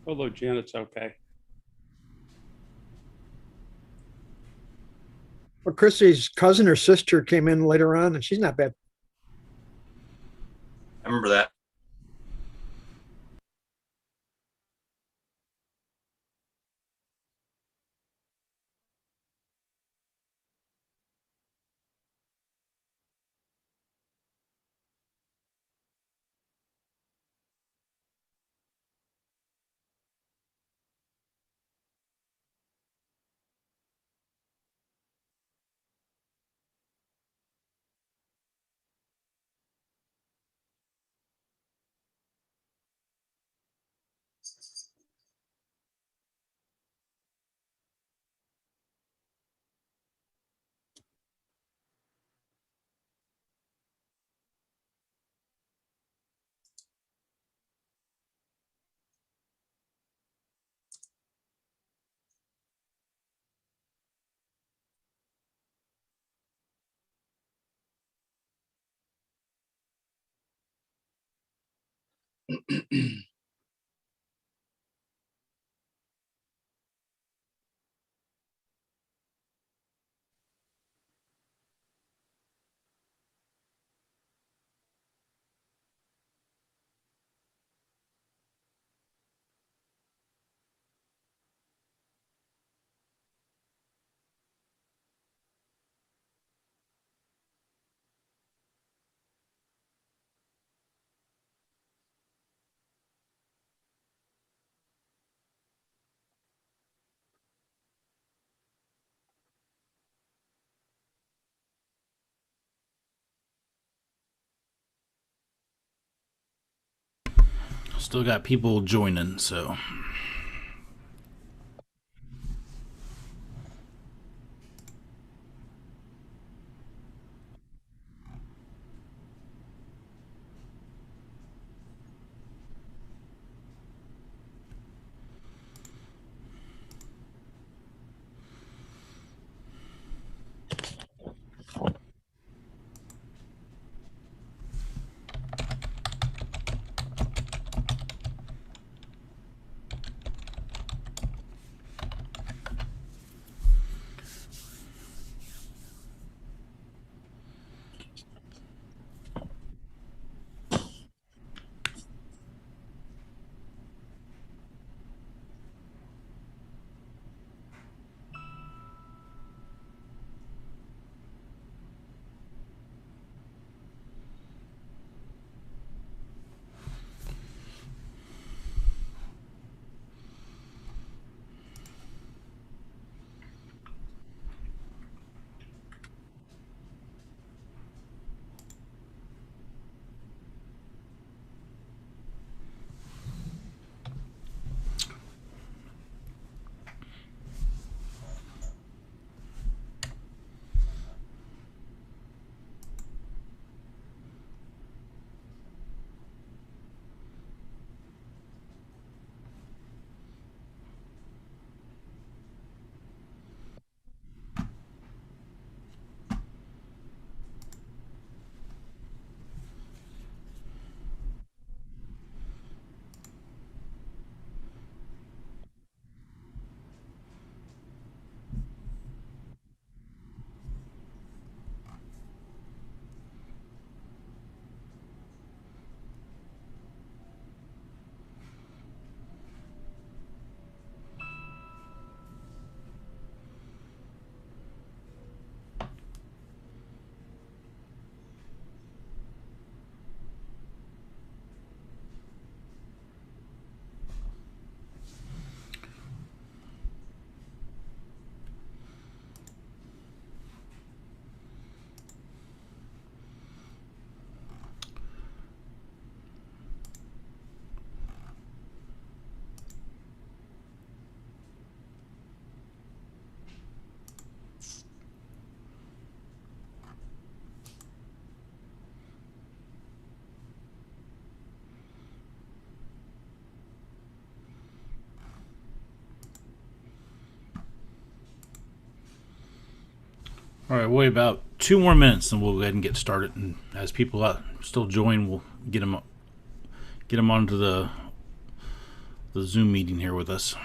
although Janet's okay. Well, Chrissy's cousin or sister came in later on, and she's not bad. I remember that. Still got people joining, so. All right, wait about 2 more minutes, and we'll go ahead and get started. And as people still join, we'll get them onto the the Zoom meeting here with us.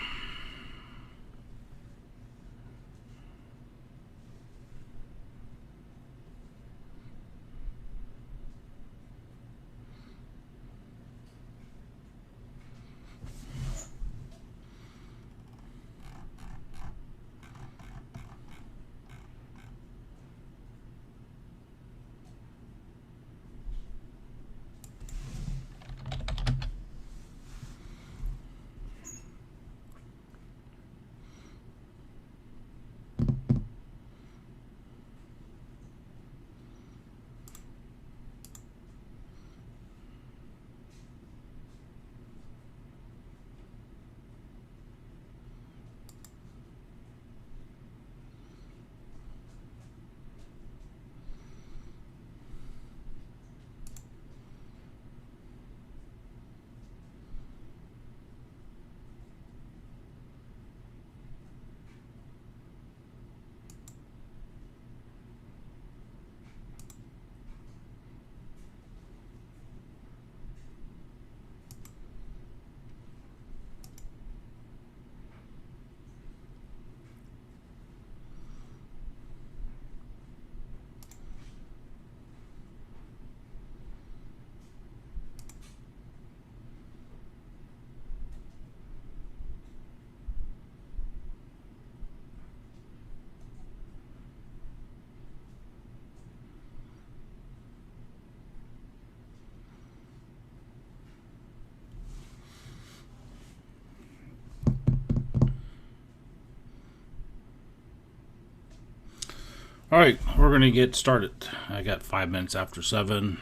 All right, we're going to get started. I got 5 minutes after 7.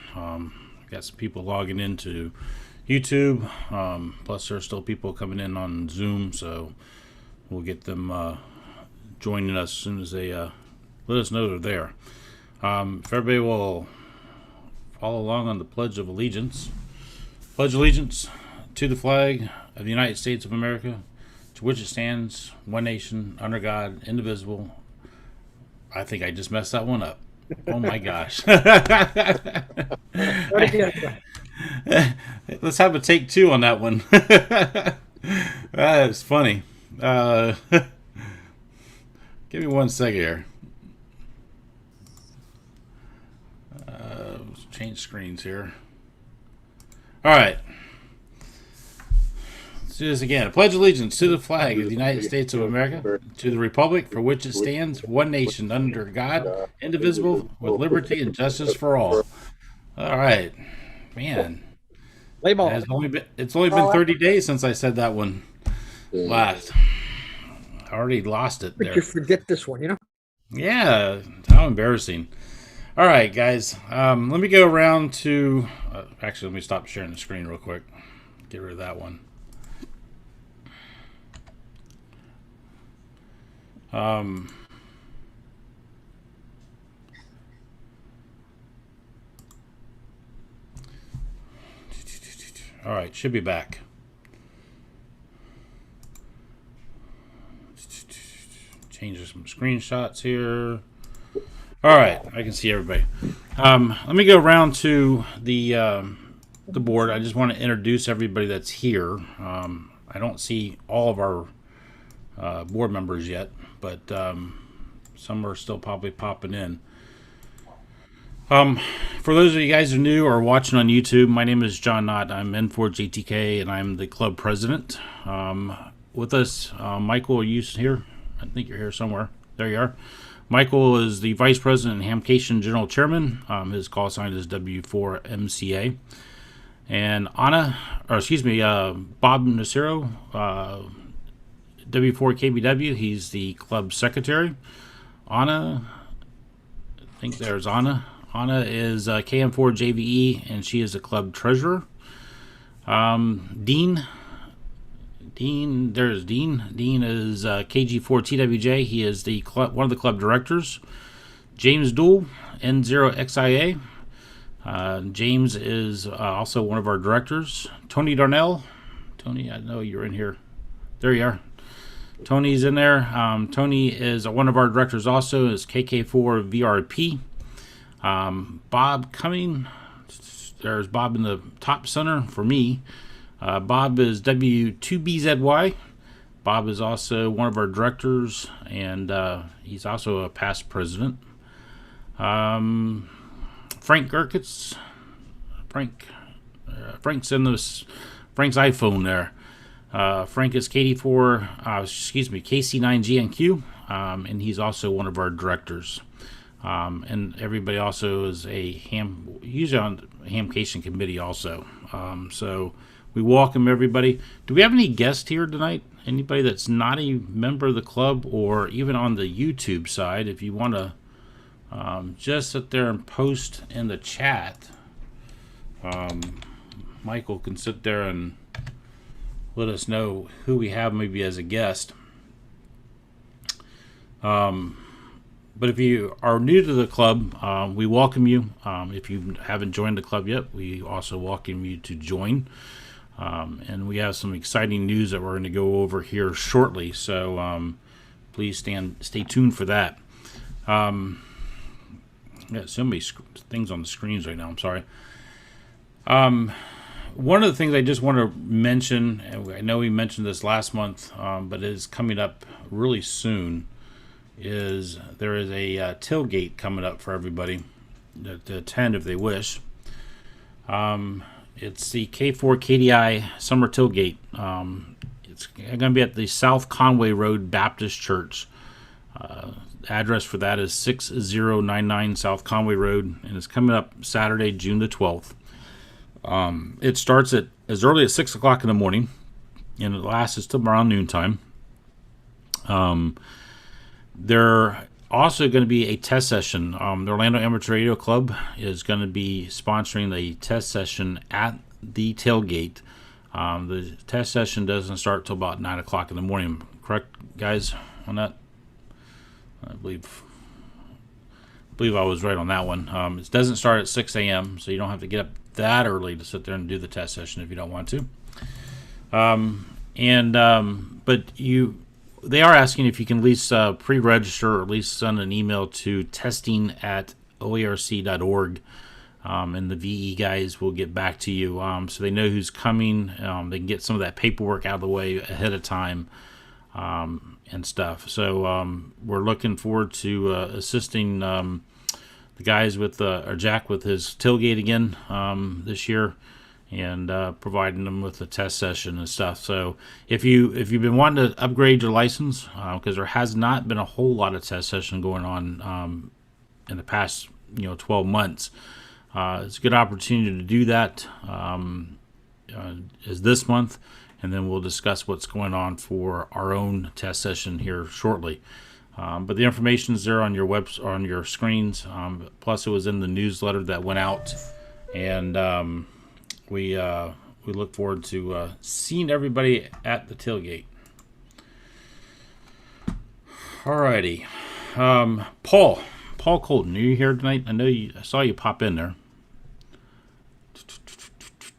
Got some people logging into YouTube. Plus, there's still people coming in on Zoom, so we'll get them joining us as soon as they let us know they're there. If everybody will follow along on the Pledge of Allegiance. Pledge allegiance to the flag of the United States of America, to which it stands, one nation, under God, indivisible. I think I just messed that one up. Oh my gosh. Let's have a take 2 on that one. That is funny. Give me 1 second here. Let's change screens here. All right. Let's do this again. I pledge allegiance to the flag of the United States of America, to the republic for which it stands, one nation, under God, indivisible, with liberty and justice for all. All right. Man. It's only been 30 days since I said that one last. I already lost it there. But you forget this one, you know? Yeah. How embarrassing. All right, guys. Let me go around to... actually, let me stop sharing the screen real quick. Get rid of that one. All right, should be back. Change some screenshots here. All right, I can see everybody. Let me go around to the board. I just want to introduce everybody that's here. I don't see all of our board members yet, but some are still probably popping in. For those of you guys who are new or watching on YouTube, my name is John Knott. I'm N4 JTK, and I'm the club president. With us, Michael, are you here? I think you're here somewhere. There you are. Michael is the vice president and Hamcation general chairman. His call sign is W4MCA. And Bob Nacero, W4KBW, he's the club secretary. Anna, I think there's Anna. Anna is KM4JVE, and she is the club treasurer. Dean, there's Dean. Dean is KG4TWJ. He is the one of the club directors. James Dool, N0XIA. James is also one of our directors. Tony Darnell. Tony, I know you're in here. There you are. Tony's in there. Tony is one of our directors also, is KK4VRP. Bob Cumming. There's Bob in the top center for me. Bob is W2BZY. Bob is also one of our directors, and he's also a past president. Frank Gerkitz. Frank's in Frank's iPhone there. Frank is KC9GNQ, and he's also one of our directors. And everybody also is usually on the Hamcation committee also. So we welcome everybody. Do we have any guests here tonight? Anybody that's not a member of the club, or even on the YouTube side, if you want to just sit there and post in the chat, Michael can sit there and let us know who we have maybe as a guest. But if you are new to the club, we welcome you. If you haven't joined the club yet, we also welcome you to join. And we have some exciting news that we're going to go over here shortly. So please stay tuned for that. Got so many things on the screens right now. I'm sorry. One of the things I just want to mention, and I know we mentioned this last month, but it is coming up really soon, is there is a tailgate coming up for everybody to attend if they wish. It's the K4 KDI Summer Tailgate. It's going to be at the South Conway Road Baptist Church. Address for that is 6099 South Conway Road, and it's coming up Saturday, June the 12th. It starts at as early as 6 o'clock in the morning, and it lasts till around noontime. There also going to be a test session. The Orlando Amateur Radio Club is going to be sponsoring the test session at the tailgate. The test session doesn't start till about 9 o'clock in the morning. Correct, guys, on that? I believe I was right on that one. It doesn't start at 6 a.m., so you don't have to get up that early to sit there and do the test session if you don't want to. But they are asking if you can at least pre-register or at least send an email to testing@oarc.org, and the VE guys will get back to you so they know who's coming. They can get some of that paperwork out of the way ahead of time and stuff. So we're looking forward to assisting the guys or Jack with his tailgate again this year, and providing them with a test session and stuff. So if you've been wanting to upgrade your license, because there has not been a whole lot of test session going on in the past 12 months, it's a good opportunity to do that is this month, and then we'll discuss what's going on for our own test session here shortly. But the information is there on your on your screens. Plus, it was in the newsletter that went out, and we look forward to seeing everybody at the tailgate. Alrighty, Paul Colton, are you here tonight? I saw you pop in there.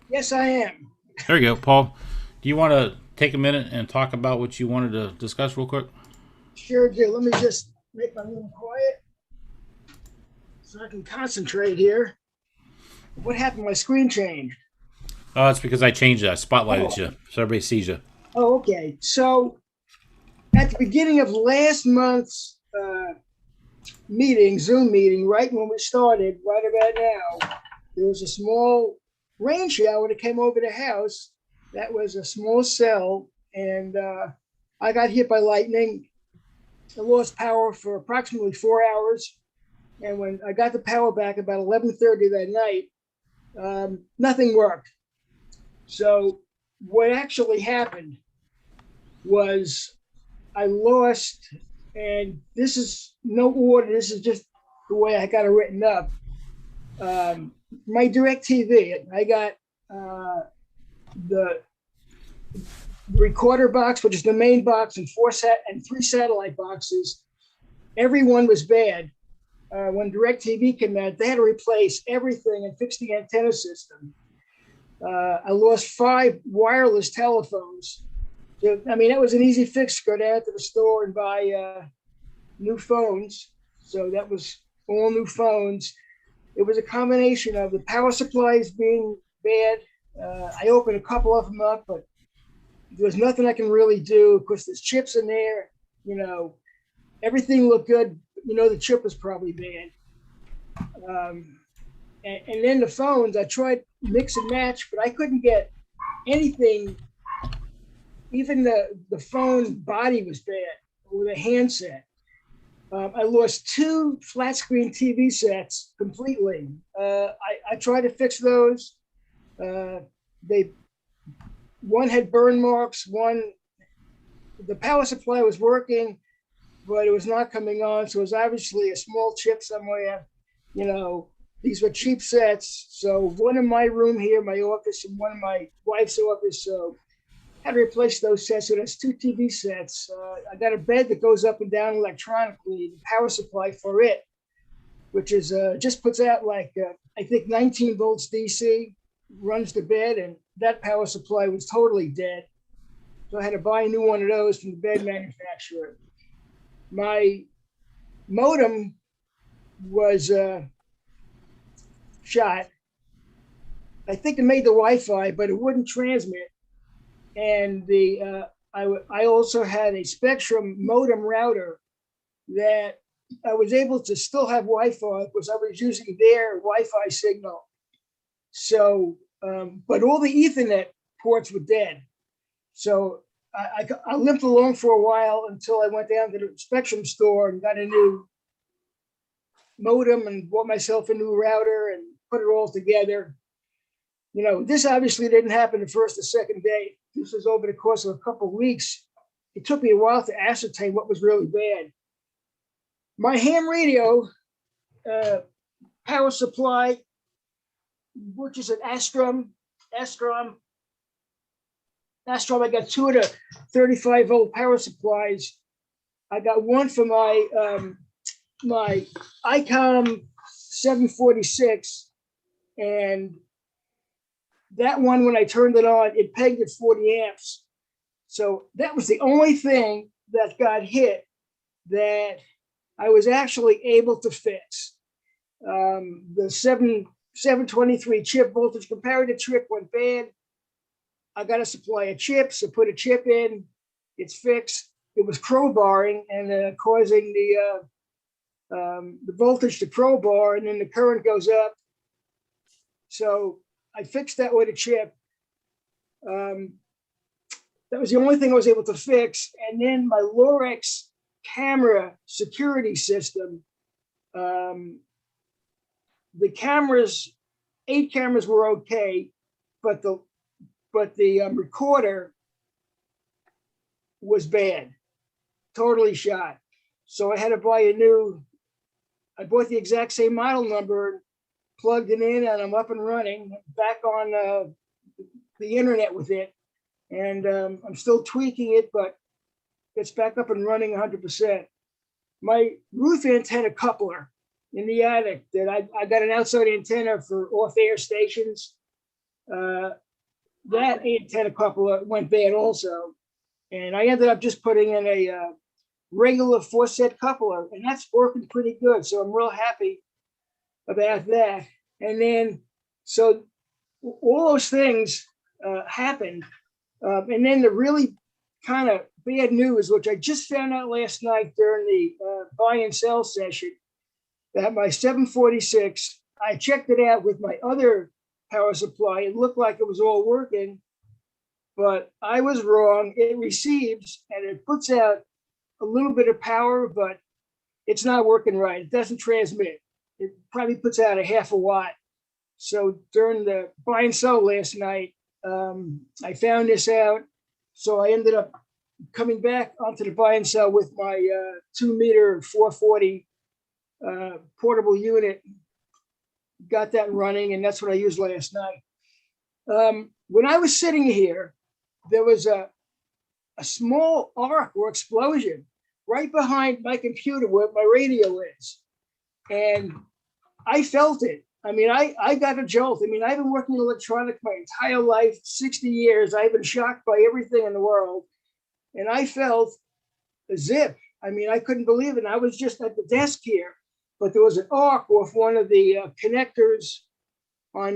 Yes, I am. There you go, Paul. Do you want to take a minute and talk about what you wanted to discuss real quick? Sure do. Let me just make my room quiet so I can concentrate here. What happened? My screen changed. Oh, it's because I changed it. I spotlighted you so everybody sees you. Oh, okay. So at the beginning of last month's Zoom meeting, right when we started, right about now, there was a small rain shower that came over the house. That was a small cell, and I got hit by lightning. I lost power for approximately 4 hours, and when I got the power back about 11:30 that night, nothing worked. So what actually happened was I lost, and this is no order, this is just the way I got it written up. My DirecTV, I got the recorder box, which is the main box, and 3 satellite boxes. Every one was bad. When DirecTV came out, they had to replace everything and fix the antenna system. I lost 5 wireless telephones. So, I mean, that was an easy fix. Go down to the store and buy new phones. So that was all new phones. It was a combination of the power supplies being bad I opened a couple of them up, but there was nothing I can really do. Of course, there's chips in there. You know, everything looked good. You know, the chip was probably bad. And then the phones, I tried mix and match, but I couldn't get anything. Even the phone body was bad, or the handset. I lost 2 flat screen TV sets completely. I tried to fix those. One had burn marks. The power supply was working, but it was not coming on. So it was obviously a small chip somewhere. You know, these were cheap sets. So one in my room here, my office, and one in my wife's office. So I had to replace those sets. So that's 2 TV sets. I got a bed that goes up and down electronically, the power supply for it, which is just puts out like, I think 19 volts DC, runs the bed, and that power supply was totally dead. So I had to buy a new one of those from the bed manufacturer. My modem was shot. I think it made the Wi-Fi, but it wouldn't transmit. And I also had a Spectrum modem router that I was able to still have Wi-Fi because I was using their Wi-Fi signal. So, but all the Ethernet ports were dead. So I limped along for a while until I went down to the Spectrum store and got a new modem and bought myself a new router and put it all together. You know, this obviously didn't happen the first or second day. This was over the course of a couple of weeks. It took me a while to ascertain what was really bad. My ham radio power supply, which is an Astrom, I got 2 of the 35 volt power supplies. I got one for my my ICOM 746, and that one, when I turned it on, it pegged at 40 amps. So that was the only thing that got hit that I was actually able to fix. The 723 chip voltage comparator chip went bad. I got a supply of chips. I put a chip in. It's fixed. It was crowbarring and causing the voltage to crowbar, and then the current goes up. So I fixed that with a chip. That was the only thing I was able to fix. And then my Lorex camera security system, the cameras, 8 cameras were okay, but the recorder was bad, totally shot. So I had to buy I bought the exact same model number, plugged it in, and I'm up and running, back on the internet with it. And I'm still tweaking it, but it's back up and running 100%. My roof antenna coupler in the attic, that I got an outside antenna for off-air stations. That antenna coupler went bad also. And I ended up just putting in a regular 4-set coupler, and that's working pretty good. So I'm real happy about that. And then, so all those things happened. And then the really kind of bad news, which I just found out last night during the buy and sell session, that my 746, I checked it out with my other power supply. It looked like it was all working, but I was wrong. It receives and it puts out a little bit of power, but it's not working right. It doesn't transmit. It probably puts out a half a watt. So during the buy and sell last night, I found this out. So I ended up coming back onto the buy and sell with my 2-meter 440 portable unit. Got that running, and that's what I used last night. When I was sitting here, there was a small arc or explosion right behind my computer where my radio is. And I felt it. I mean, I got a jolt. I mean, I've been working in electronics my entire life, 60 years. I've been shocked by everything in the world. And I felt a zip. I mean, I couldn't believe it. And I was just at the desk here, but there was an arc off one of the connectors on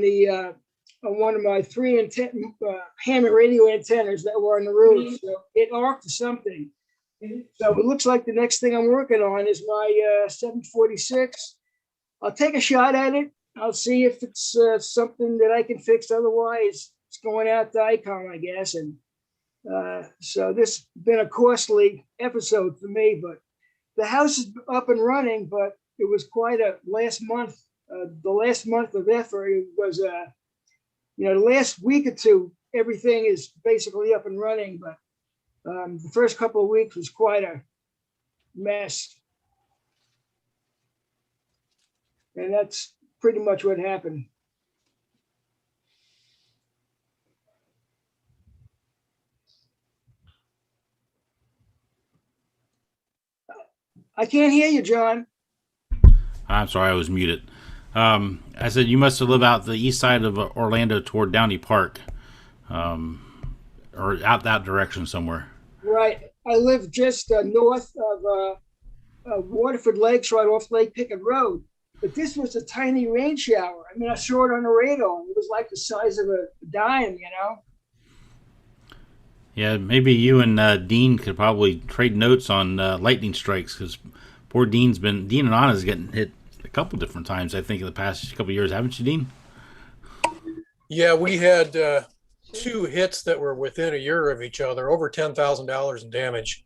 on one of my 3 and 10 Hammond radio antennas that were on the roof. So it arced to something. So it looks like the next thing I'm working on is my 746. I'll take a shot at it. I'll see if it's something that I can fix. Otherwise, it's going out to Icon, I guess. And so this has been a costly episode for me, but the house is up and running, but it was quite a last month. The last month of effort, it was, the last week or two, everything is basically up and running, but the first couple of weeks was quite a mess. And that's pretty much what happened. I can't hear you, John. I'm sorry, I was muted. I said you must have lived out the east side of Orlando toward Downey Park, or out that direction somewhere. Right. I live just north of Waterford Lakes, right off Lake Pickett Road. But this was a tiny rain shower. I mean, I saw it on the radar. It was like the size of a dime, Yeah, maybe you and Dean could probably trade notes on lightning strikes, because poor Dean and Anna's getting hit a couple different times, I think, in the past couple of years, haven't you, Dean? Yeah, we had 2 hits that were within a year of each other, over $10,000 in damage.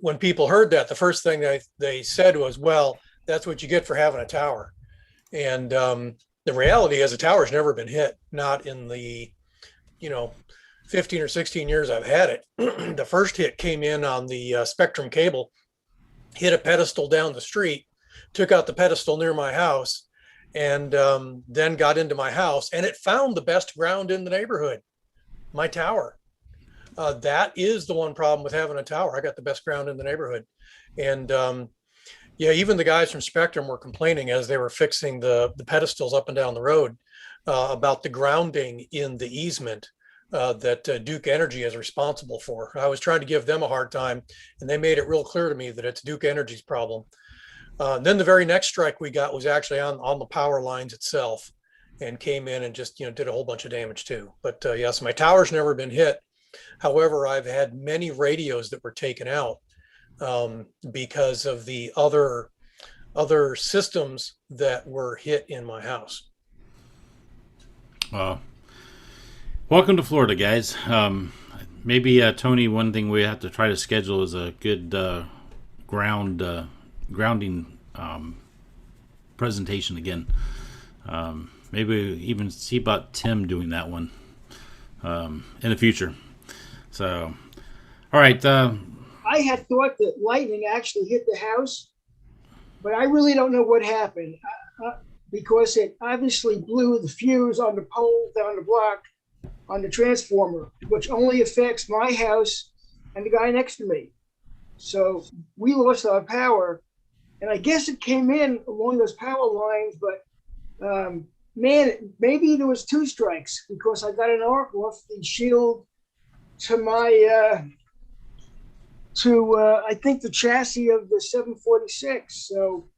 When people heard that, the first thing they said was, well, that's what you get for having a tower. And the reality is the tower's never been hit, not in the 15 or 16 years I've had it. The first hit came in on the Spectrum cable, hit a pedestal down the street, took out the pedestal near my house, and then got into my house, and it found the best ground in the neighborhood, my tower. That is the one problem with having a tower. I got the best ground in the neighborhood. And even the guys from Spectrum were complaining as they were fixing the pedestals up and down the road about the grounding in the easement that Duke Energy is responsible for. I was trying to give them a hard time, and they made it real clear to me that it's Duke Energy's problem. Then the very next strike we got was actually on the power lines itself, and came in and just did a whole bunch of damage too. But yes, my tower's never been hit. However, I've had many radios that were taken out because of the other systems that were hit in my house. Welcome to Florida, guys. Maybe Tony, one thing we have to try to schedule is a good grounding presentation again. Maybe even see about Tim doing that one in the future. So, all right. I had thought that lightning actually hit the house, but I really don't know what happened because it obviously blew the fuse on the pole down the block on the transformer, which only affects my house and the guy next to me. So we lost our power, and I guess it came in along those power lines, but maybe there was 2 strikes because I got an arc off the shield to my I think the chassis of the 746. So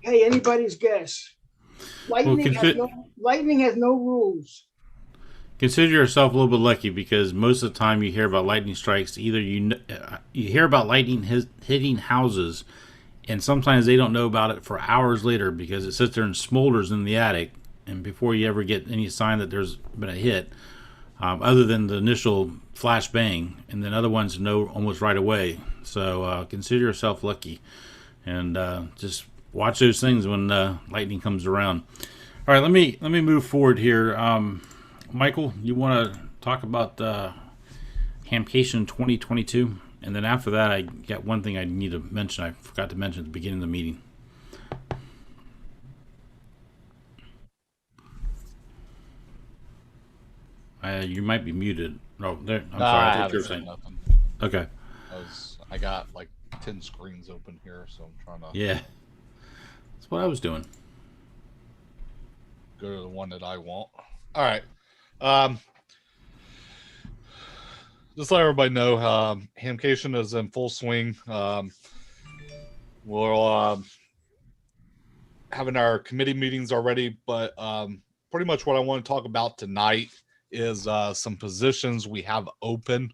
hey, anybody's guess. Lightning has no rules. Consider yourself a little bit lucky, because most of the time you hear about lightning strikes, either you hear about lightning hitting houses, and sometimes they don't know about it for hours later because it sits there and smolders in the attic, and before you ever get any sign that there's been a hit, other than the initial flash bang, and then other ones know almost right away. So consider yourself lucky, and just watch those things when lightning comes around. All right, let me move forward here. Michael, you want to talk about Hamcation 2022? And then after that, I got one thing I need to mention. I forgot to mention at the beginning of the meeting. You might be muted. Oh, there. I'm sorry. I thought you were saying nothing. Okay. I got like 10 screens open here, so I'm trying to. Yeah. That's what I was doing. Go to the one that I want. All right. Just let everybody know, Hamcation is in full swing. We'll having our committee meetings already, but pretty much what I want to talk about tonight is some positions we have open.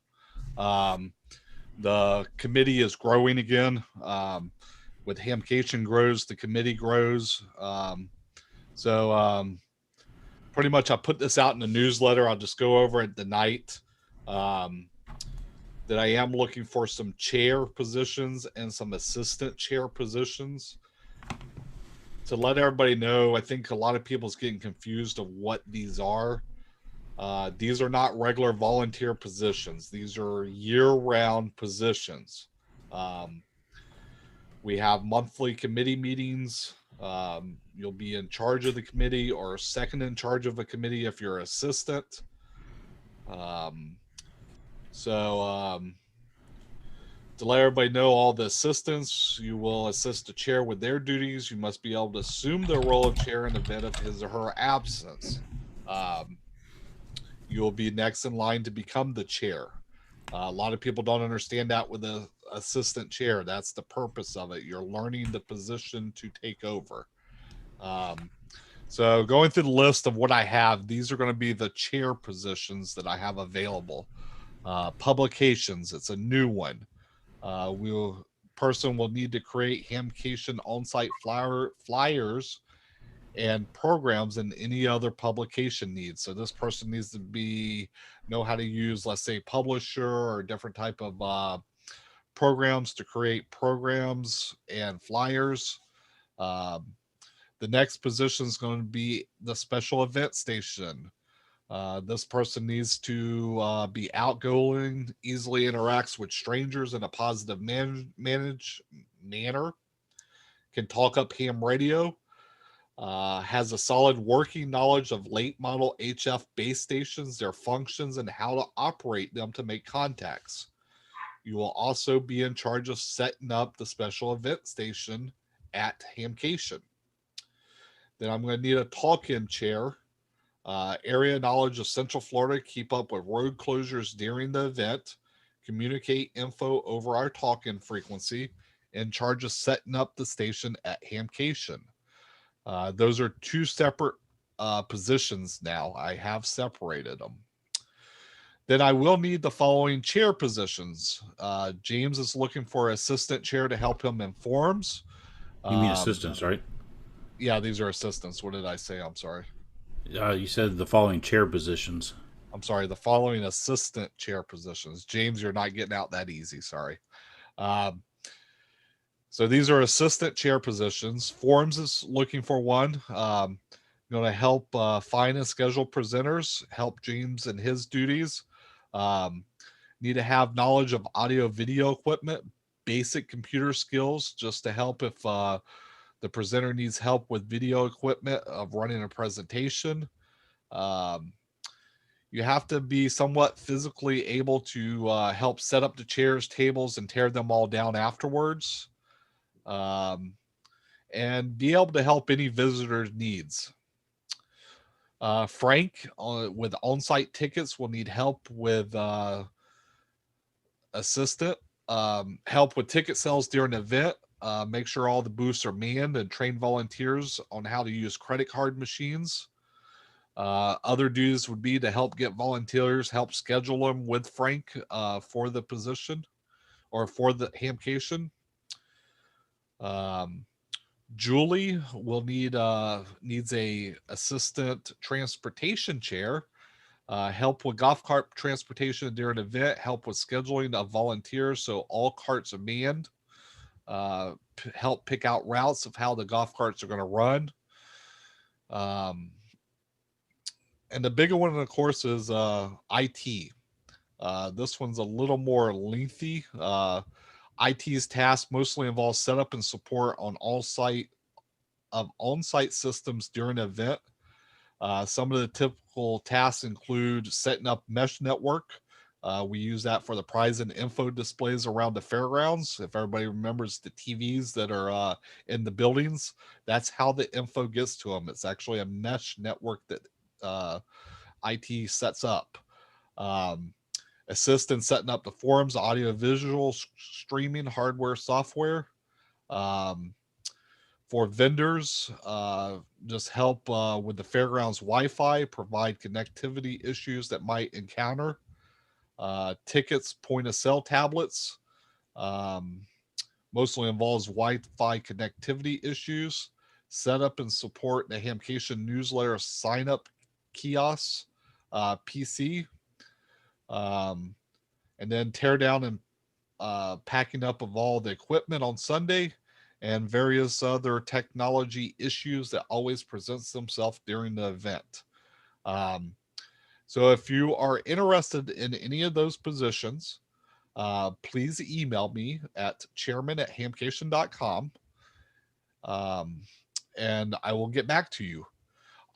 The committee is growing again. With Hamcation grows, the committee grows. So pretty much I put this out in the newsletter. I'll just go over it tonight. That I am looking for some chair positions and some assistant chair positions. To let everybody know, I think a lot of people's getting confused of what these are. These are not regular volunteer positions. These are year-round positions. We have monthly committee meetings. You'll be in charge of the committee or second in charge of a committee if you're assistant. To let everybody know, all the assistants, you will assist the chair with their duties. You must be able to assume the role of chair in the event of his or her absence. You will be next in line to become the chair. A lot of people don't understand that with the assistant chair. That's the purpose of it. You're learning the position to take over. So going through the list of what I have, these are going to be the chair positions that I have available. Publications, it's a new one. Person will need to create Hamcation on-site flyers and programs and any other publication needs. So this person needs to know how to use, let's say, Publisher or different type of programs to create programs and flyers. The next position is going to be the special event station. This person needs to be outgoing, easily interacts with strangers in a positive manner, can talk up ham radio, has a solid working knowledge of late model HF base stations, their functions, and how to operate them to make contacts. You will also be in charge of setting up the special event station at Hamcation. Then I'm going to need a talk-in chair. Area knowledge of Central Florida, keep up with road closures during the event, communicate info over our talk-in frequency, in charge of setting up the station at Hamcation. Those are two separate positions now. I have separated them. Then I will need the following chair positions. James is looking for assistant chair to help him in forums. You mean assistants, right? Yeah, these are assistants. What did I say? I'm sorry. You said the following chair positions. I'm sorry, the following assistant chair positions. James, you're not getting out that easy. Sorry. So these are assistant chair positions. Forums is looking for one. Going to help find and schedule presenters, help James in his duties. Need to have knowledge of audio video equipment, basic computer skills, just to help if the presenter needs help with video equipment of running a presentation. You have to be somewhat physically able to help set up the chairs, tables, and tear them all down afterwards. And be able to help any visitor's needs. Frank, with on-site tickets, will need help with assistant, help with ticket sales during the event, make sure all the booths are manned, and train volunteers on how to use credit card machines. Other duties would be to help get volunteers, help schedule them with Frank for the position or for the Hamcation. Julie will needs a assistant transportation chair, help with golf cart transportation during an event, help with scheduling of volunteers so all carts are manned, help pick out routes of how the golf carts are going to run. And the bigger one, of course, is IT. This one's a little more lengthy. IT's tasks mostly involve setup and support on on-site systems during an event. Some of the typical tasks include setting up mesh network. We use that for the prize and info displays around the fairgrounds. If everybody remembers the TVs that are in the buildings, that's how the info gets to them. It's actually a mesh network that IT sets up. Assist in setting up the forums, audio visual streaming, hardware, software. For vendors, just help with the fairgrounds Wi-Fi, provide connectivity issues that might encounter. Tickets, point of sale tablets, mostly involves Wi-Fi connectivity issues. Set up and support the Hamcation newsletter sign up kiosks, PC, and then tear down and packing up of all the equipment on Sunday, and various other technology issues that always presents themselves during the event. So if you are interested in any of those positions, please email me at chairman@hamcation.com, and I will get back to you.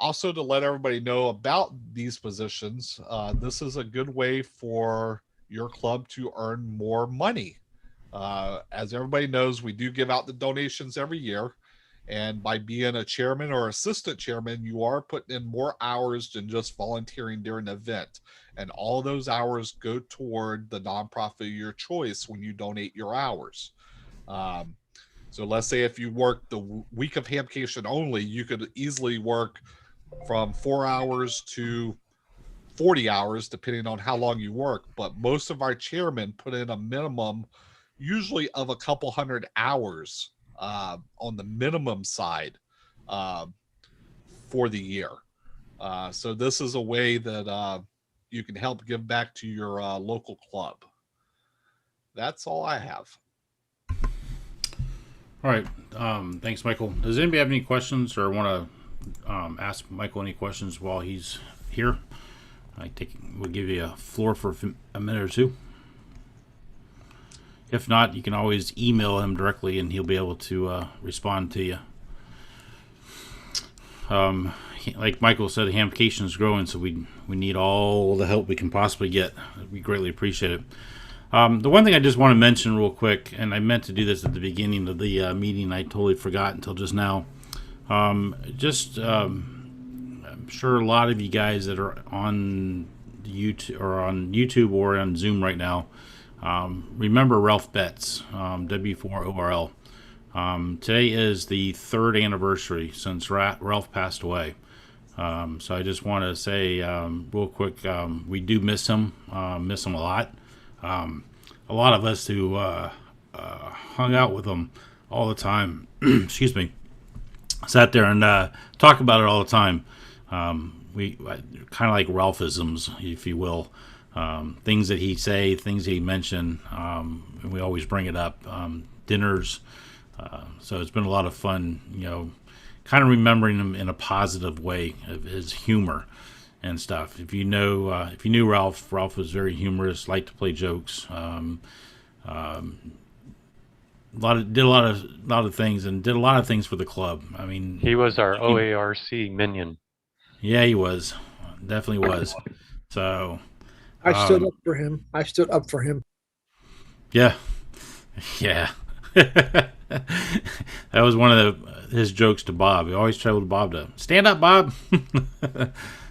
Also, to let everybody know about these positions, this is a good way for your club to earn more money. As everybody knows, we do give out the donations every year. And by being a chairman or assistant chairman, you are putting in more hours than just volunteering during the event. And all those hours go toward the nonprofit of your choice when you donate your hours. So let's say if you work the week of Hamcation only, you could easily work from 4 hours to 40 hours, depending on how long you work. But most of our chairmen put in a minimum, usually of a couple hundred hours on the minimum side for the year. So this is a way that you can help give back to your local club. That's all I have. All right. Thanks, Michael. Does anybody have any questions or want to ask Michael any questions while he's here? We'll give you a floor for a minute or two. If not, you can always email him directly and he'll be able to respond to you. Like Michael said, Hamcation is growing, so we need all the help we can possibly get. We greatly appreciate it. The one thing I just want to mention real quick, and I meant to do this at the beginning of the meeting, I totally forgot until just now. I'm sure a lot of you guys that are on YouTube or on Zoom right now remember Ralph Betts, W4ORL. Today is the 3rd anniversary since Ralph passed away. So I just want to say real quick, we do miss him a lot. A lot of us who hung out with him all the time, excuse me, sat there and talk about it all the time. We kind of like Ralphisms, if you will. Things that he'd say, things that he mentioned, and we always bring it up. Dinners. So it's been a lot of fun, kind of remembering him in a positive way of his humor and stuff. If you knew Ralph was very humorous, liked to play jokes. Did a lot of things, and did a lot of things for the club. I mean, he was our OARC minion. Yeah, he was. Definitely was. So I stood up for him. Yeah. Yeah. That was one of his jokes to Bob. He always told Bob to stand up, Bob.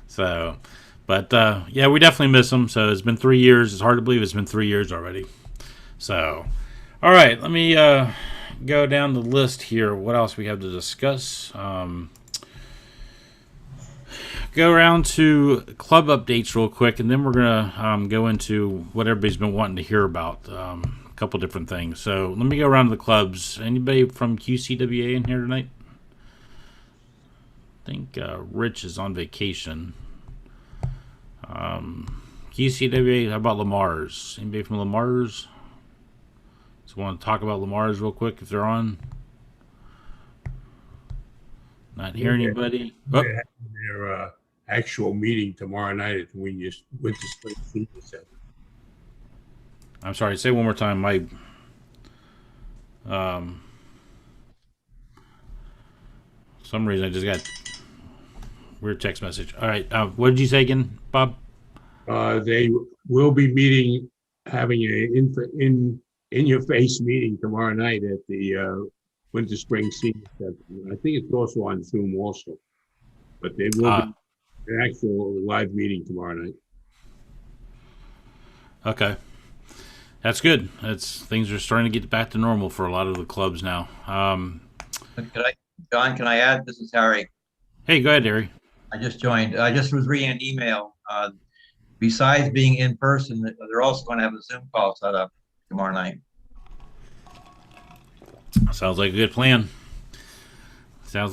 So, but yeah, we definitely miss him. So it's been 3 years. It's hard to believe it's been 3 years already. So, all right, let me go down the list here. What else we have to discuss? Go around to club updates real quick, and then we're gonna go into what everybody's been wanting to hear about. A couple different things. So let me go around to the clubs. Anybody from QCWA in here tonight? I think Rich is on vacation. QCWA. How about Lamar's? Anybody from Lamar's? So want to talk about Lamar's real quick if they're on? Not hearing anybody. Oh. Their actual meeting tomorrow night at the Winter Spring Senior Center. I'm sorry. Say one more time. My some reason I just got weird text message. All right. What did you say again, Bob? They will be meeting, having a in-your-face meeting tomorrow night at the Winter Spring Senior Center. I think it's also on Zoom also, but they will be an actual live meeting tomorrow night. Okay. That's good. Things are starting to get back to normal for a lot of the clubs now. John, can I add? This is Harry. Hey, go ahead, Harry. I just joined. I just was reading an email. Besides being in person, they're also going to have a Zoom call set up tomorrow night. Sounds like a good plan. All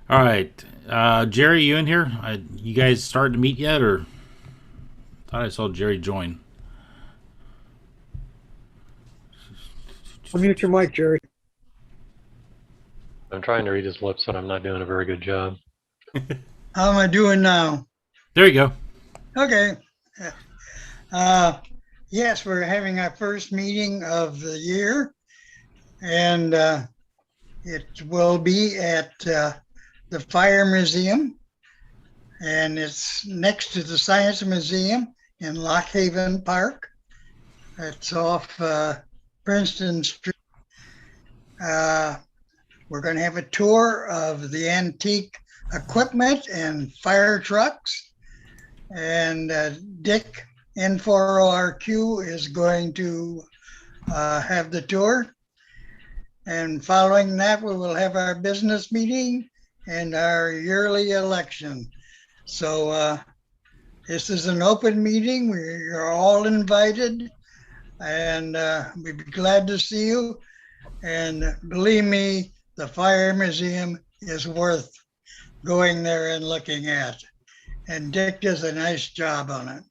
right. Jerry, you in here? You guys started to meet yet, or thought I saw Jerry join? Unmute your mic, Jerry. I'm trying to read his lips, and I'm not doing a very good job. How am I doing now? There you go. Okay. Yes, we're having our first meeting of the year, and it will be at the Fire Museum, and it's next to the Science Museum in Lock Haven Park. It's off Princeton Street. We're going to have a tour of the antique equipment and fire trucks. And Dick N4ORQ is going to have the tour. And following that, we will have our business meeting and our yearly election. So this is an open meeting. You're all invited, and we'd be glad to see you. And believe me, the Fire Museum is worth going there and looking at. And Dick does a nice job on it.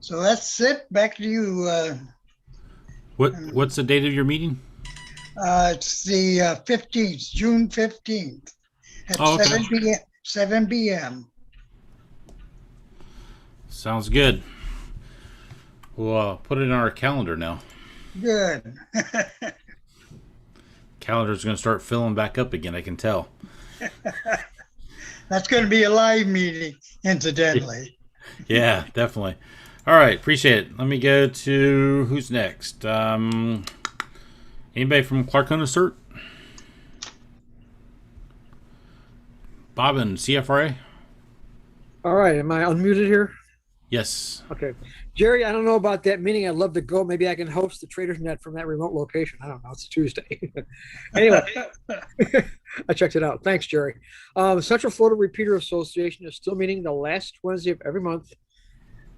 So that's it. Back to you. What's the date of your meeting? It's the 15th, June 15th at Oh, okay. 7 p.m. Sounds good. We'll put it in our calendar now. Good. Calendar's going to start filling back up again, I can tell. That's going to be a live meeting, incidentally. Yeah, definitely. All right, appreciate it. Let me go to who's next. Anybody from Clarkona Cert? Bob and CFRA? All right, am I unmuted here? Yes. Okay. Jerry, I don't know about that meeting. I'd love to go. Maybe I can host the Traders Net from that remote location. I don't know. It's a Tuesday. Anyway, I checked it out. Thanks, Jerry. Central Florida Repeater Association is still meeting the last Wednesday of every month,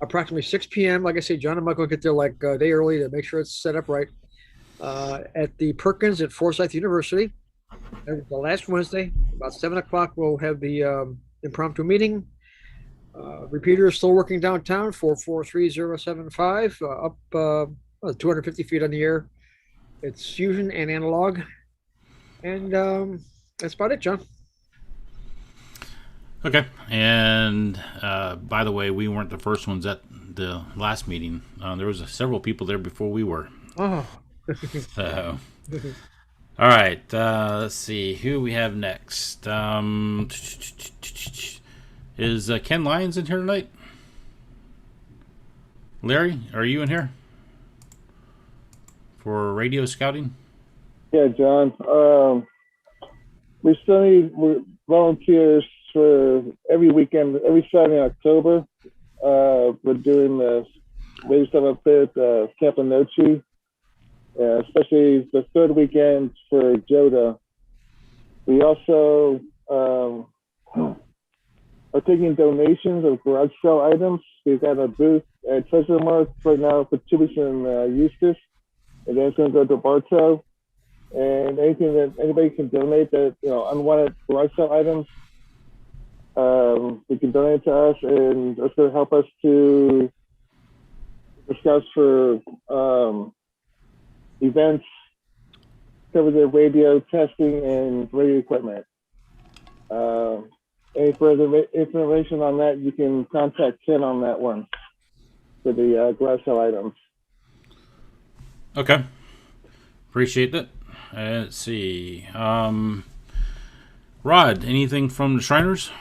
approximately 6 p.m. Like I say, John and Michael get there like a day early to make sure it's set up right. At the Perkins at Forsyth University. And the last Wednesday, about 7 o'clock, we'll have the impromptu meeting. Repeater is still working downtown, 443075, up 250 feet on the air. It's fusion and analog. And that's about it, John. Okay. And by the way, we weren't the first ones at the last meeting. There was several people there before we were. Oh. So, all right. Let's see who we have next. Is Ken Lyons in here tonight? Larry, are you in here for radio scouting? Yeah, John. We still need volunteers for every weekend, every Saturday in October. We're doing the wave stuff up there at Camp Anochi, especially the third weekend for Joda. We also are taking donations of garage sale items. We've got a booth at Treasure Mart right now for 2 weeks in Eustis, and then it's going to go to Bartow. And anything that anybody can donate that, unwanted garage sale items, they can donate to us, and that's going to help us to discuss for events, cover the radio testing and radio equipment. Any further information on that, you can contact Ken on that one for the garage sale items. Okay. Appreciate that. Let's see. Rod, anything from the Shriners?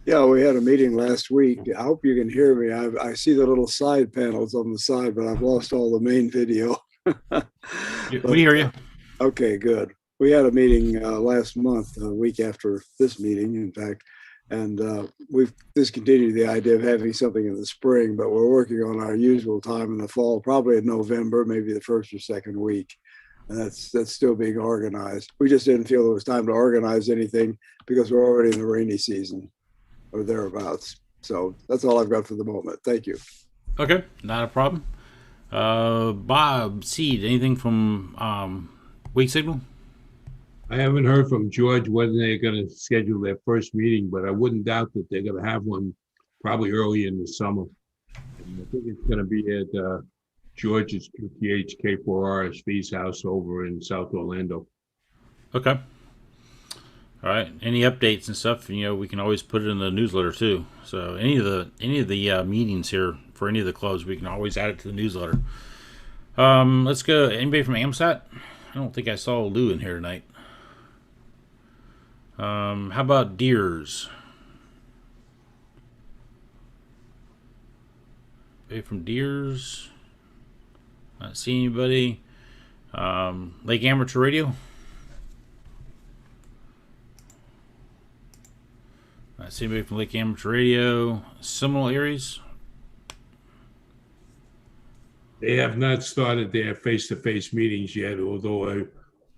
Yeah, we had a meeting last week. I hope you can hear me. I see the little side panels on the side, but I've lost all the main video. We hear you. Okay, good. We had a meeting last month, a week after this meeting, in fact, and we've discontinued the idea of having something in the spring, but we're working on our usual time in the fall, probably in November, maybe the first or second week. and that's still being organized. We just didn't feel it was time to organize anything because we're already in the rainy season or thereabouts. So that's all I've got for the moment. Thank you. Okay, not a problem. Bob Seed, anything from Wake Signal? I haven't heard from George whether they're going to schedule their first meeting, but I wouldn't doubt that they're going to have one probably early in the summer. And I think it's going to be at George's QTH K4RSV's house over in South Orlando. Okay. All right. Any updates and stuff? We can always put it in the newsletter too. So any of the meetings here for any of the clubs, we can always add it to the newsletter. Let's go. Anybody from AMSAT? I don't think I saw Lou in here tonight. How about Deers? Anybody from Deers? Not seeing anybody. Lake Amateur Radio? Not seeing anybody from Lake Amateur Radio. Seminole Aries? They have not started their face-to-face meetings yet, although I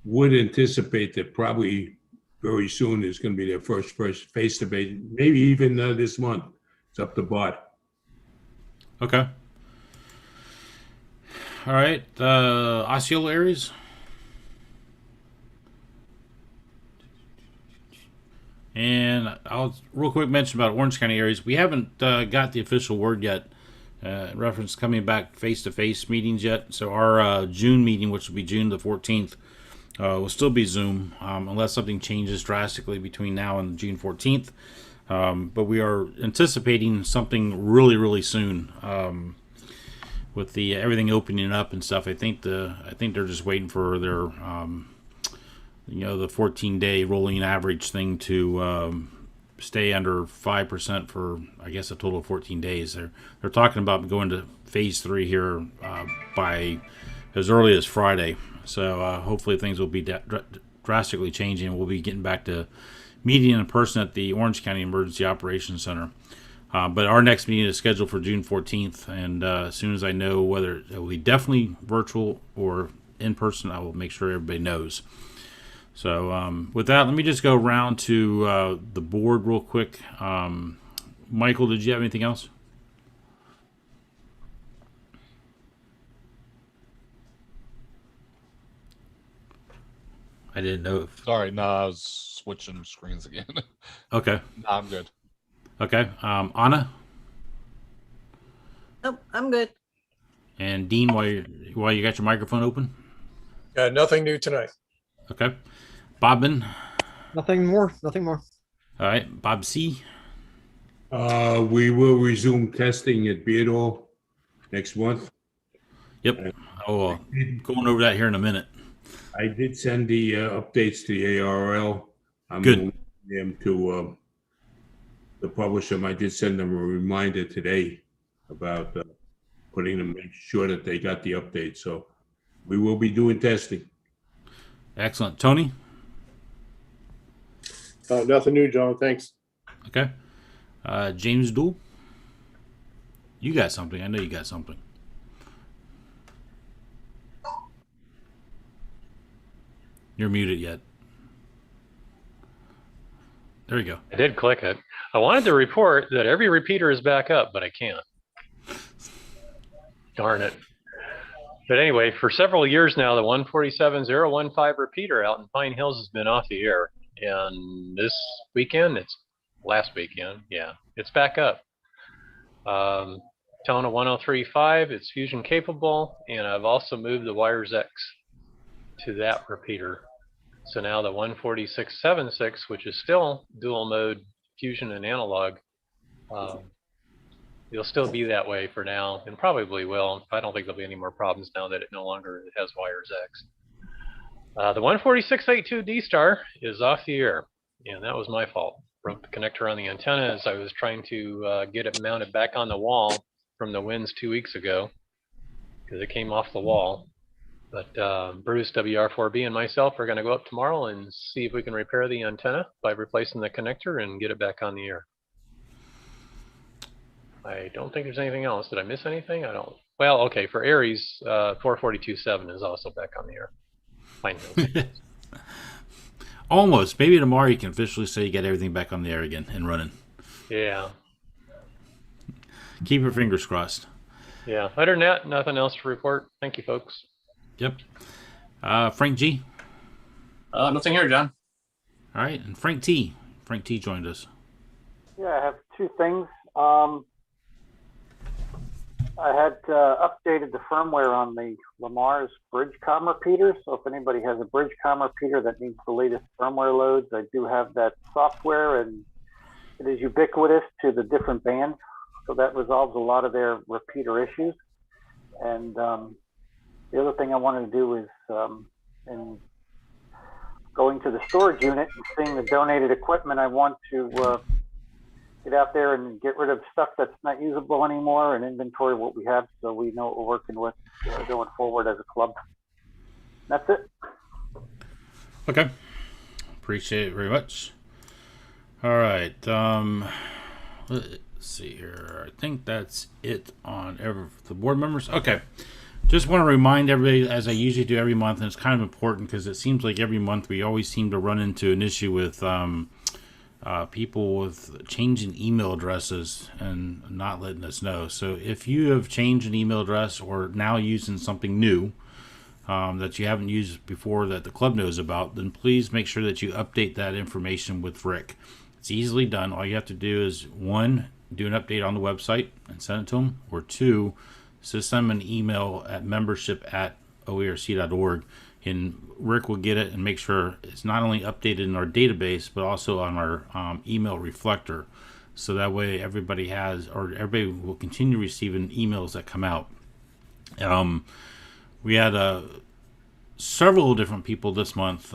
would anticipate that probably very soon is going to be their first face-to-face, maybe even this month. It's up to Bart. Okay. All right. Osceola Aries? And I'll real quick mention about Orange County Aries. We haven't got the official word yet. Reference coming back face-to-face meetings yet. So our June meeting, which will be June the 14th, will still be Zoom unless something changes drastically between now and June 14th. But we are anticipating something really, really soon with the everything opening up and stuff. I think they're just waiting for their the 14-day rolling average thing to stay under 5% for, I guess, a total of 14 days. They're talking about going to phase 3 here by as early as Friday. So hopefully things will be drastically changing. We'll be getting back to meeting in person at the Orange County Emergency Operations Center. But our next meeting is scheduled for June 14th. And as soon as I know whether it will be definitely virtual or in person, I will make sure everybody knows. So with that, let me just go around to the board real quick. Michael, did you have anything else? I didn't know if... Sorry, no, I was switching screens again. Okay. No, I'm good. Okay. Anna? Nope, I'm good. And Dean, while you got your microphone open? Nothing new tonight. Okay. Bobbin? Nothing more. All right. Bob C? We will resume testing at Beardall next month. Yep. Oh, going over that here in a minute. I did send the updates to the ARL. I'm Good. going them to the publisher. I did send them a reminder today about putting them, make sure that they got the update. So we will be doing testing. Excellent. Tony? Nothing new, John. Thanks. Okay. James Dool? You got something. I know you got something. You're muted yet. There you go. I did click it. I wanted to report that every repeater is back up, but I can't. Darn it. But anyway, for several years now, the 147015 repeater out in Pine Hills has been off the air. And this weekend, last weekend, it's back up. Tone of 1035, it's fusion capable, and I've also moved the wires X to that repeater. So now the 14676, which is still dual mode fusion and analog, it'll still be that way for now, and probably will. I don't think there'll be any more problems now that it no longer has wires X. The 14682 D-Star is off the air, and that was my fault. Broke the connector on the antenna as I was trying to get it mounted back on the wall from the winds 2 weeks ago, because it came off the wall. But Bruce, WR4B, and myself are going to go up tomorrow and see if we can repair the antenna by replacing the connector and get it back on the air. I don't think there's anything else. Did I miss anything? I don't. Well, okay, for Aries, 4427 is also back on the air. Pine Hills. Almost. Maybe tomorrow you can officially say you get everything back on the air again and running. Yeah. Keep your fingers crossed. Yeah. Other than that, nothing else to report. Thank you, folks. Yep. Frank G. Nothing here, John. All right. And Frank T. Frank T joined us. Yeah, I have two things. I had updated the firmware on the Lamar's BridgeCom repeater. So if anybody has a BridgeCom repeater that needs the latest firmware loads, I do have that software, and it is ubiquitous to the different bands. So that resolves a lot of their repeater issues. And the other thing I wanted to do is in going to the storage unit and seeing the donated equipment, I want to get out there and get rid of stuff that's not usable anymore and inventory what we have so we know what we're working with going forward as a club. That's it. Okay. Appreciate it very much. All right. Let's see here. I think that's it on the board members. Okay. Just want to remind everybody, as I usually do every month, and it's kind of important because it seems like every month we always seem to run into an issue with people with changing email addresses and not letting us know. So if you have changed an email address or now using something new that you haven't used before that the club knows about, then please make sure that you update that information with Rick. It's easily done. All you have to do is, one, do an update on the website and send it to him, or two, send them an email at membership@oerc.org, and Rick will get it and make sure it's not only updated in our database, but also on our email reflector. So that way everybody will continue receiving emails that come out. We had several different people this month,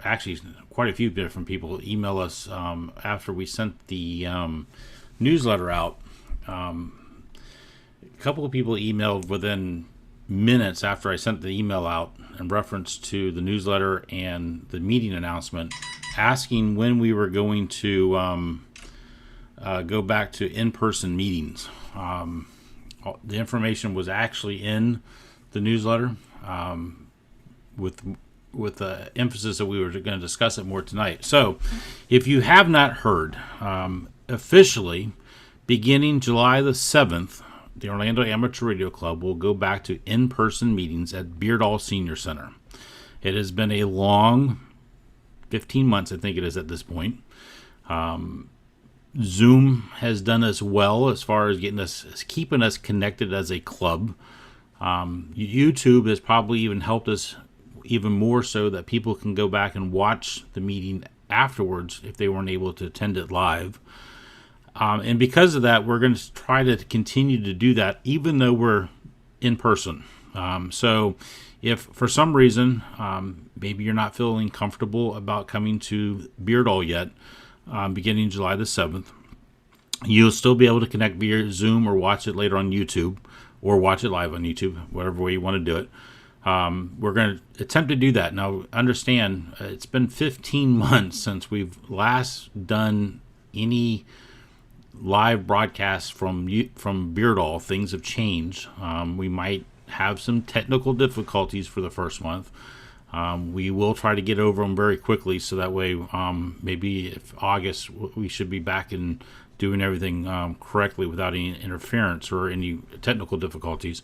actually quite a few different people email us after we sent the newsletter out. A couple of people emailed within minutes after I sent the email out in reference to the newsletter and the meeting announcement, asking when we were going to go back to in-person meetings. The information was actually in the newsletter with the emphasis that we were going to discuss it more tonight. So if you have not heard, officially beginning July the 7th, the Orlando Amateur Radio Club will go back to in-person meetings at Beardall Senior Center. It has been a long 15 months, I think it is at this point. Zoom has done us well as far as keeping us connected as a club. YouTube has probably even helped us even more so that people can go back and watch the meeting afterwards if they weren't able to attend it live. And because of that, we're going to try to continue to do that, even though we're in person. So if for some reason, maybe you're not feeling comfortable about coming to Beardall yet, beginning July the 7th, you'll still be able to connect via Zoom or watch it later on YouTube, or watch it live on YouTube, whatever way you want to do it. We're going to attempt to do that. Now, understand, it's been 15 months since we've last done any live broadcasts from Beardall. Things have changed. We might have some technical difficulties for the first month. We will try to get over them very quickly, so that way maybe if August we should be back and doing everything correctly without any interference or any technical difficulties.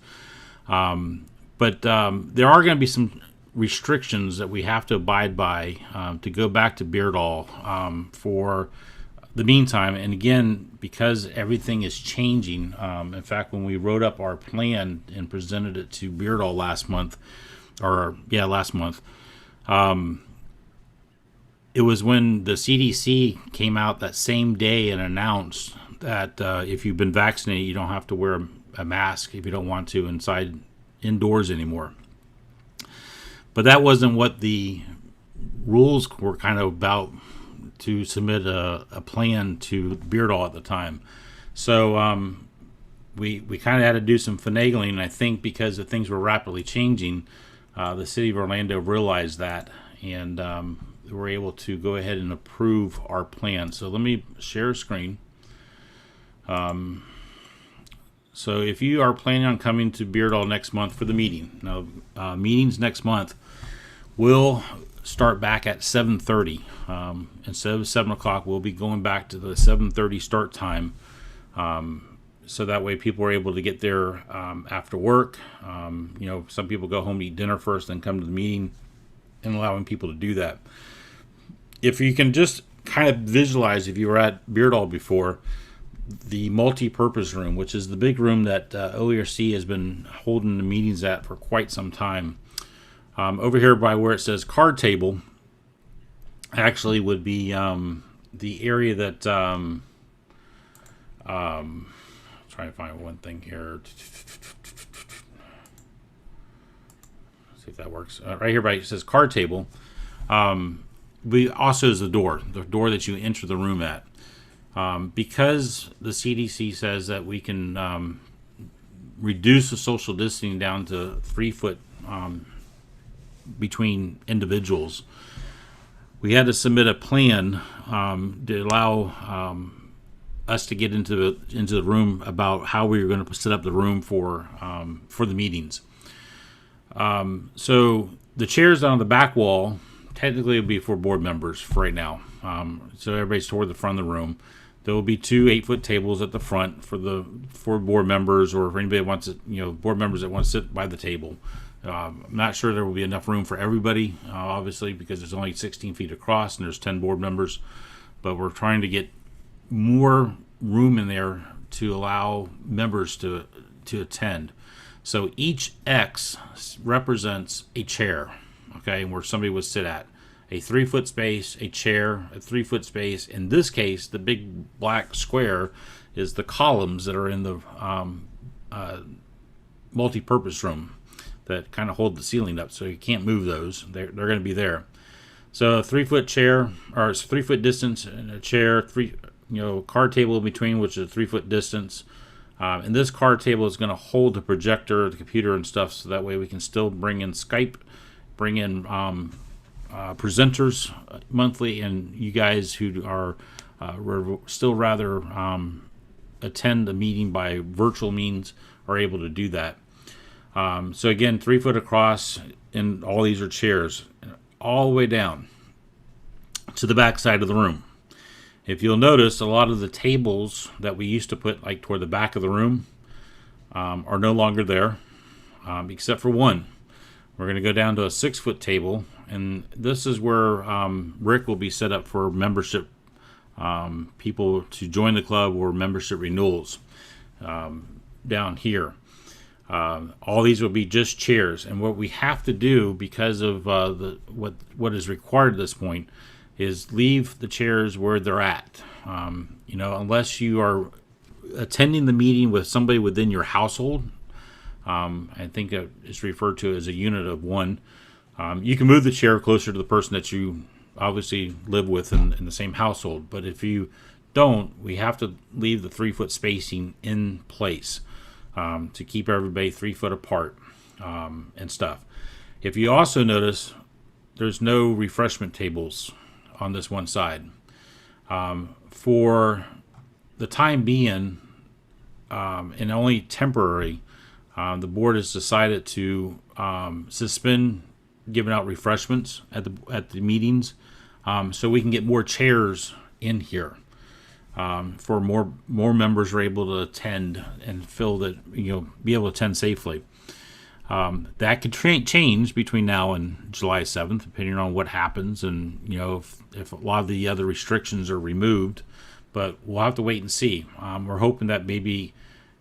But there are going to be some restrictions that we have to abide by to go back to Beardall for the meantime. And again, because everything is changing, in fact, when we wrote up our plan and presented it to Beardall last month, it was when the CDC came out that same day and announced that if you've been vaccinated, you don't have to wear a mask if you don't want to indoors anymore. But that wasn't what the rules were kind of about, to submit a plan to Beardall at the time. So we kind of had to do some finagling, and I think because the things were rapidly changing, the city of Orlando realized that, and were able to go ahead and approve our plan. So let me share a screen. So if you are planning on coming to Beardall next month for the meeting, now meetings next month, will start back at 7:30. Instead of 7 o'clock, we'll be going back to the 7:30 start time. So that way people are able to get there after work. Some people go home to eat dinner first, then come to the meeting, and allowing people to do that. If you can just kind of visualize, if you were at Beardall before, the multi-purpose room, which is the big room that OERC has been holding the meetings at for quite some time. Over here by where it says card table actually would be the area that trying to find one thing here. See if that works. Right here by it says card table. We also is the door that you enter the room at. Because the CDC says that we can reduce the social distancing down to 3 foot between individuals, we had to submit a plan to allow us to get into the room about how we were going to set up the room for the meetings. So the chairs on the back wall technically will be for board members for right now. So everybody's toward the front of the room. There will be 2 8-foot tables at the front for board members, or for anybody that wants it, board members that want to sit by the table. I'm not sure there will be enough room for everybody, obviously, because there's only 16 feet across and there's 10 board members. But we're trying to get more room in there to allow members to attend. So each X represents a chair, okay, where somebody would sit at. A 3-foot space, a chair, a 3-foot space. In this case, the big black square is the columns that are in the multi-purpose room that kind of hold the ceiling up, so you can't move those. They're going to be there. So a 3-foot chair, or it's 3-foot distance, and a chair, card table in between, which is a 3-foot distance. And this card table is going to hold the projector, the computer, and stuff, so that way we can still bring in Skype, bring in presenters monthly, and you guys who are still rather attend the meeting by virtual means are able to do that. So again, 3 foot across, and all these are chairs all the way down to the back side of the room. If you'll notice, a lot of the tables that we used to put like toward the back of the room are no longer there, except for one. We're going to go down to a 6-foot table, and this is where Rick will be set up for membership people to join the club or membership renewals down here. All these will be just chairs, and what we have to do because of what is required at this point is leave the chairs where they're at. Unless you are attending the meeting with somebody within your household. I think it's referred to as a unit of one. You can move the chair closer to the person that you obviously live with in the same household. But if you don't, we have to leave the 3-foot spacing in place to keep everybody 3 foot apart and stuff. If you also notice, there's no refreshment tables on this one side. For the time being, and only temporary, the board has decided to suspend giving out refreshments at the meetings, so we can get more chairs in here for more members are able to attend and feel that be able to attend safely. That could change between now and July 7th, depending on what happens, and if a lot of the other restrictions are removed. But we'll have to wait and see. We're hoping that maybe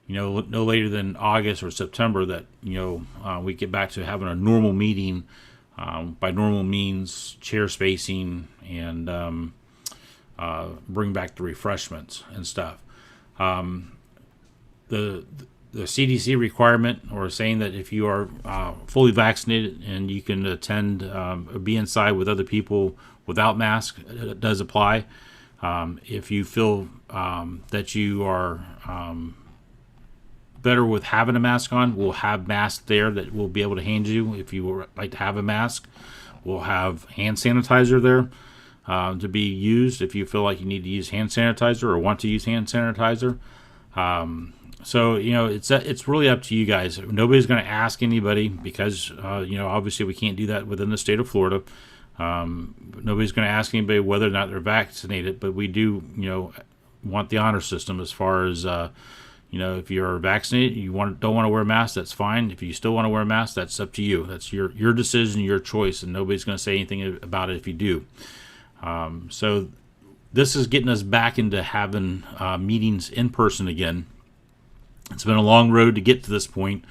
no later than August or September that we get back to having a normal meeting. By normal means, chair spacing and bring back the refreshments and stuff. The CDC requirement, or saying that if you are fully vaccinated and you can attend or be inside with other people without mask, it does apply. If you feel that you are better with having a mask on, we'll have masks there that we'll be able to hand you. If you would like to have a mask, we'll have hand sanitizer there to be used if you feel like you need to use hand sanitizer or want to use hand sanitizer. So it's really up to you guys. Nobody's going to ask anybody because obviously we can't do that within the state of Florida. Nobody's going to ask anybody whether or not they're vaccinated, but we do want the honor system as far as if you're vaccinated, don't want to wear a mask, that's fine. If you still want to wear a mask, that's up to you. That's your decision, your choice, and nobody's going to say anything about it if you do. So this is getting us back into having meetings in person again. It's been a long road to get to this point,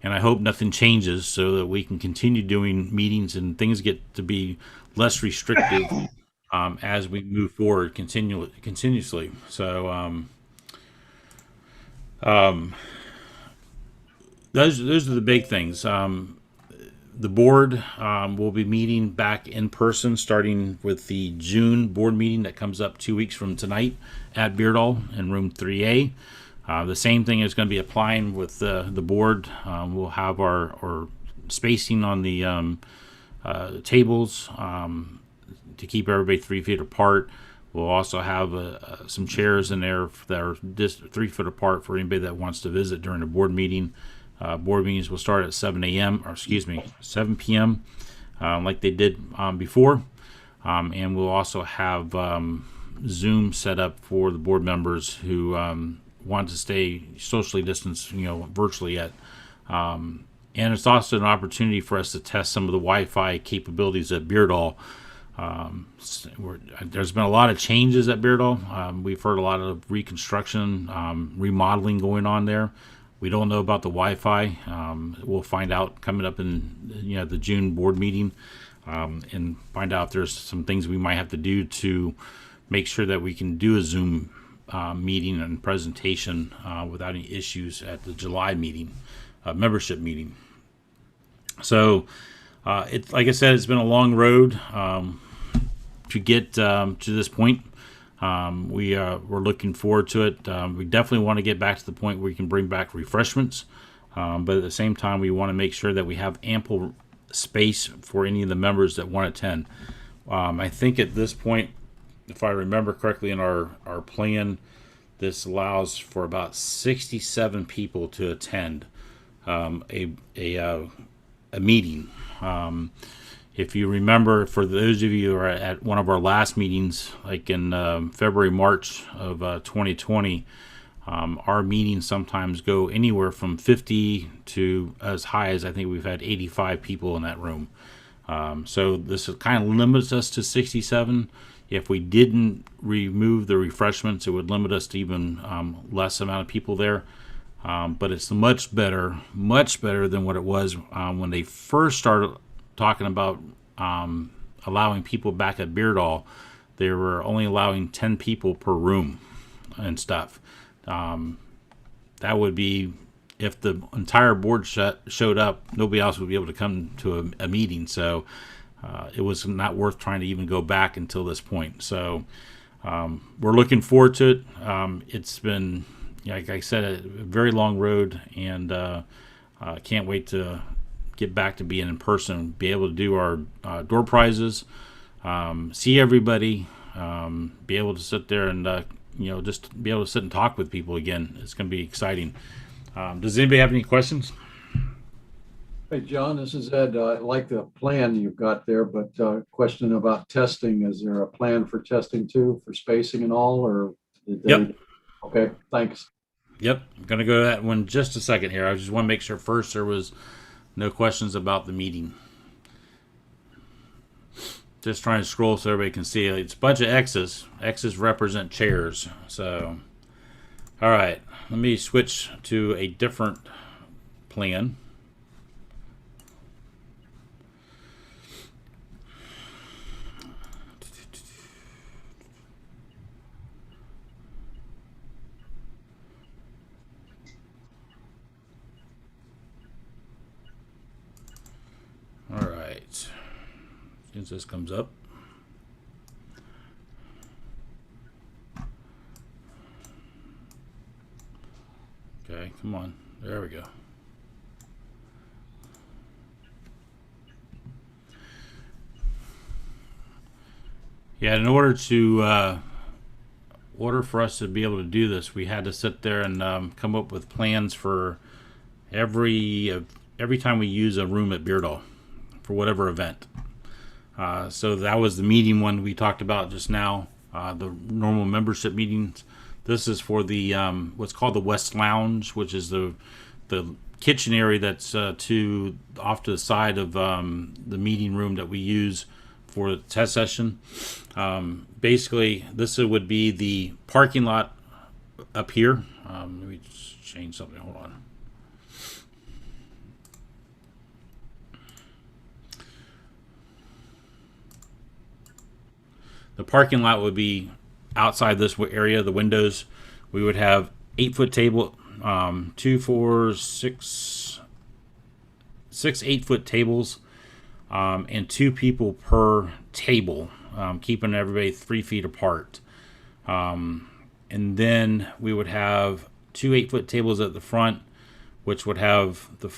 and I hope nothing changes so that we can continue doing meetings and things get to be less restrictive as we move forward continuously. So those are the big things. The board will be meeting back in person starting with the June board meeting that comes up 2 weeks from tonight at Beardall in room 3A. The same thing is going to be applying with the board. We'll have our spacing on the tables to keep everybody 3 feet apart. We'll also have some chairs in there that are just 3 foot apart for anybody that wants to visit during the board meeting. Board meetings will start at 7 p.m. Like they did before. And we'll also have Zoom set up for the board members who want to stay socially distanced, virtually yet. And it's also an opportunity for us to test some of the Wi-Fi capabilities at Beardall. There's been a lot of changes at Beardall. We've heard a lot of reconstruction, remodeling going on there. We don't know about the Wi-Fi. We'll find out coming up in the June board meeting, and find out if there's some things we might have to do to make sure that we can do a Zoom meeting and presentation without any issues at the July meeting, membership meeting. So it's like I said, it's been a long road to get to this point. We're looking forward to it. We definitely want to get back to the point where we can bring back refreshments, but at the same time, we want to make sure that we have ample space for any of the members that want to attend. I think at this point, if I remember correctly in our plan, this allows for about 67 people to attend a meeting. If you remember, for those of you who are at one of our last meetings, like in February, March of 2020, our meetings sometimes go anywhere from 50 to as high as I think we've had 85 people in that room. So this kind of limits us to 67. If we didn't remove the refreshments, it would limit us to even less amount of people there. But it's much better than what it was when they first started talking about allowing people back at Beardall. They were only allowing 10 people per room and stuff. That would be if the entire board showed up, nobody else would be able to come to a meeting. So it was not worth trying to even go back until this point. So we're looking forward to it. It's been, like I said, a very long road, and can't wait to get back to being in person, be able to do our door prizes, see everybody, be able to sit there and just be able to sit and talk with people again. It's going to be exciting. Does anybody have any questions? Hey, John, this is Ed. I like the plan you've got there, but question about testing. Is there a plan for testing too, for spacing and all, or? Yep. Okay, thanks. Yep, I'm going to go to that one in just a second here. I just want to make sure first there was no questions about the meeting. Just trying to scroll so everybody can see. It's a bunch of X's. X's represent chairs. So, all right, let me switch to a different plan. All right, since this comes up. Okay, come on. There we go. Yeah, in order to order for us to be able to do this, we had to sit there and come up with plans for every time we use a room at Beardall for whatever event. So that was the meeting one we talked about just now, the normal membership meetings. This is for the what's called the West Lounge, which is the kitchen area that's off to the side of the meeting room that we use for the test session. Basically, this would be the parking lot up here. Let me just change something. Hold on. The parking lot would be outside this area, the windows. We would have 8-foot table, 2, 4, 6 8-foot tables, and 2 people per table, keeping everybody 3 feet apart. And then we would have 2 8-foot tables at the front, which would have the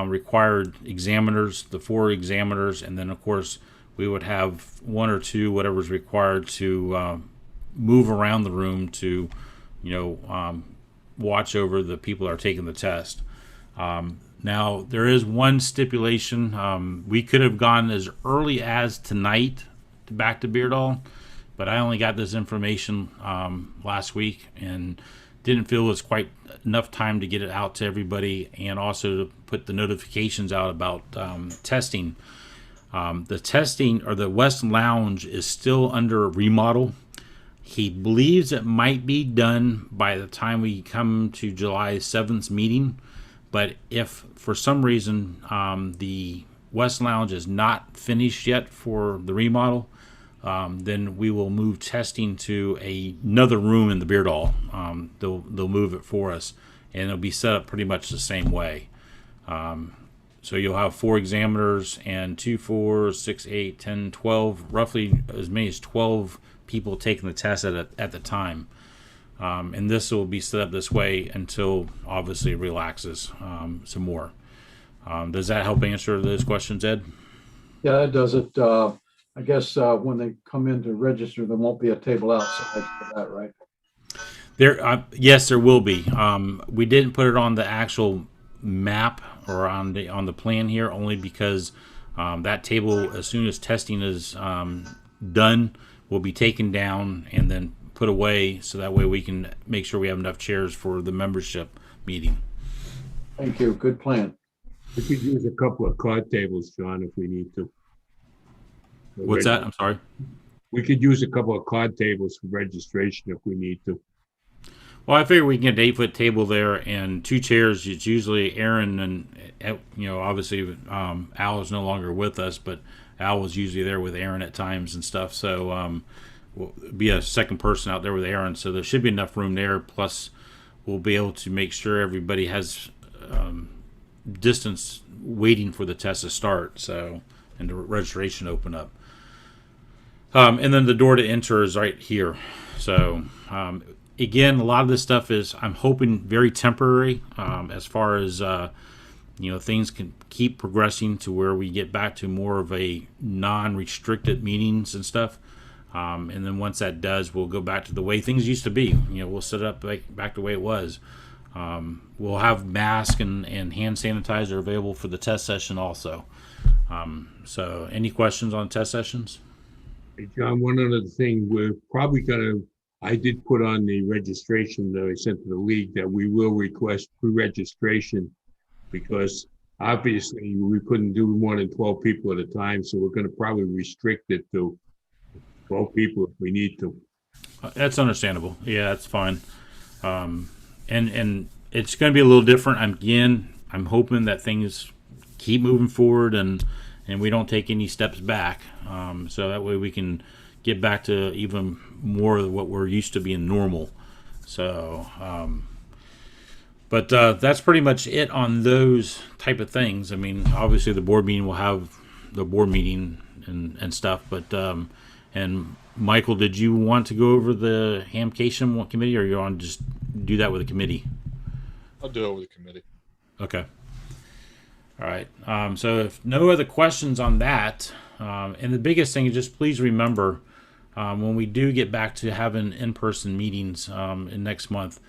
required examiners, the 4 examiners, and then of course we would have 1 or 2, whatever's required to move around the room to, watch over the people that are taking the test. Now, there is one stipulation. We could have gone as early as tonight back to Beardall, but I only got this information last week and didn't feel it was quite enough time to get it out to everybody and also to put the notifications out about testing. The testing, or the West Lounge, is still under remodel. He believes it might be done by the time we come to July 7th meeting, but if for some reason the West Lounge is not finished yet for the remodel, then we will move testing to another room in the Beardall. They'll move it for us, and it'll be set up pretty much the same way. So you'll have 4 examiners and 2, 4, 6, 8, 10, 12, roughly as many as 12 people taking the test at the time. And this will be set up this way until obviously it relaxes some more. Does that help answer those questions, Ed? Yeah, that does it. I guess when they come in to register, there won't be a table outside for that, right? Yes, there will be. We didn't put it on the actual map or on the plan here, only because that table, as soon as testing is done, will be taken down and then put away, so that way we can make sure we have enough chairs for the membership meeting. Thank you. Good plan. We could use a couple of card tables, John, if we need to. What's that? I'm sorry. We could use a couple of card tables for registration if we need to. Well, I figure we can get an 8-foot table there and 2 chairs. It's usually Aaron and, obviously Al is no longer with us, but Al was usually there with Aaron at times and stuff. So we'll be a second person out there with Aaron. So there should be enough room there. Plus, we'll be able to make sure everybody has distance waiting for the test to start. So, and the registration open up. And then the door to enter is right here. So, again, a lot of this stuff is, I'm hoping, very temporary, as far as, things can keep progressing to where we get back to more of a non-restricted meetings and stuff. And then once that does, we'll go back to the way things used to be. We'll set it up back the way it was. We'll have masks and hand sanitizer available for the test session also. So any questions on test sessions? Hey, John, one other thing, we're probably I did put on the registration that I sent to the league that we will request pre-registration, because obviously we couldn't do more than 12 people at a time. So we're going to probably restrict it to 12 people if we need to. That's understandable. Yeah, that's fine. And it's going to be a little different. I'm hoping that things keep moving forward and we don't take any steps back. So that way we can get back to even more of what we're used to being normal. So, but that's pretty much it on those type of things. I mean, obviously the board meeting will have the board meeting and stuff, but and Michael, did you want to go over the Hamcation committee, or you want to just do that with the committee? I'll do it with the committee. Okay. All right. So if no other questions on that, and the biggest thing is just please remember, when we do get back to having in-person meetings in next month,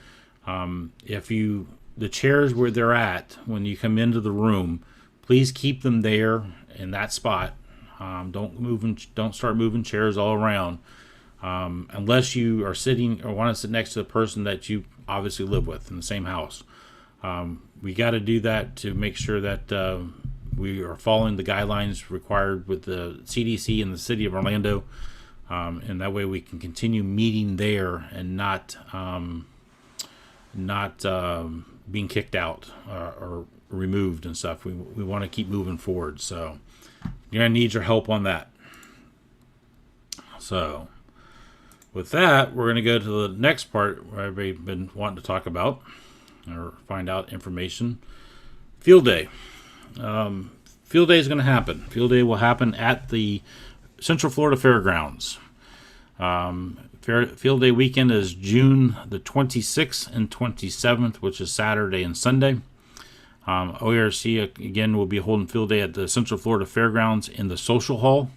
the chairs where they're at when you come into the room, please keep them there in that spot. Don't start moving chairs all around unless you are sitting or want to sit next to the person that you obviously live with in the same house. We got to do that to make sure that we are following the guidelines required with the CDC and the city of Orlando, and that way we can continue meeting there and not being kicked out or removed and stuff. We want to keep moving forward, so you're gonna need your help on that. So with that, we're gonna go to the next part where everybody's been wanting to talk about or find out information. Field day. Field day is going to happen. Field day will happen at the Central Florida Fairgrounds. Field day weekend is June the 26th and 27th, which is Saturday and Sunday. OERC again will be holding field day at the Central Florida Fairgrounds in the social hall.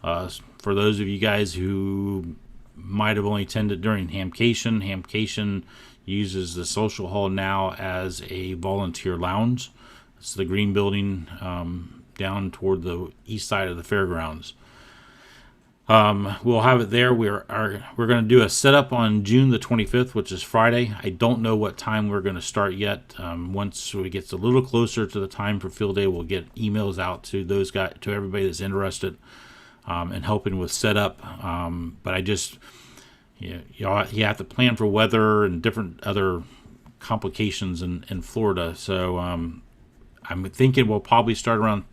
For those of you guys who might have only attended during Hamcation uses the social hall now as a volunteer lounge. It's the green building down toward the east side of the fairgrounds. We'll have it there. We're going to do a setup on June the 25th, which is Friday. I don't know what time we're going to start yet. Once it gets a little closer to the time for field day, we'll get emails out to those guys, to everybody that's interested in helping with setup. But I just you have to plan for weather and different other complications in Florida. So I'm thinking we'll probably start around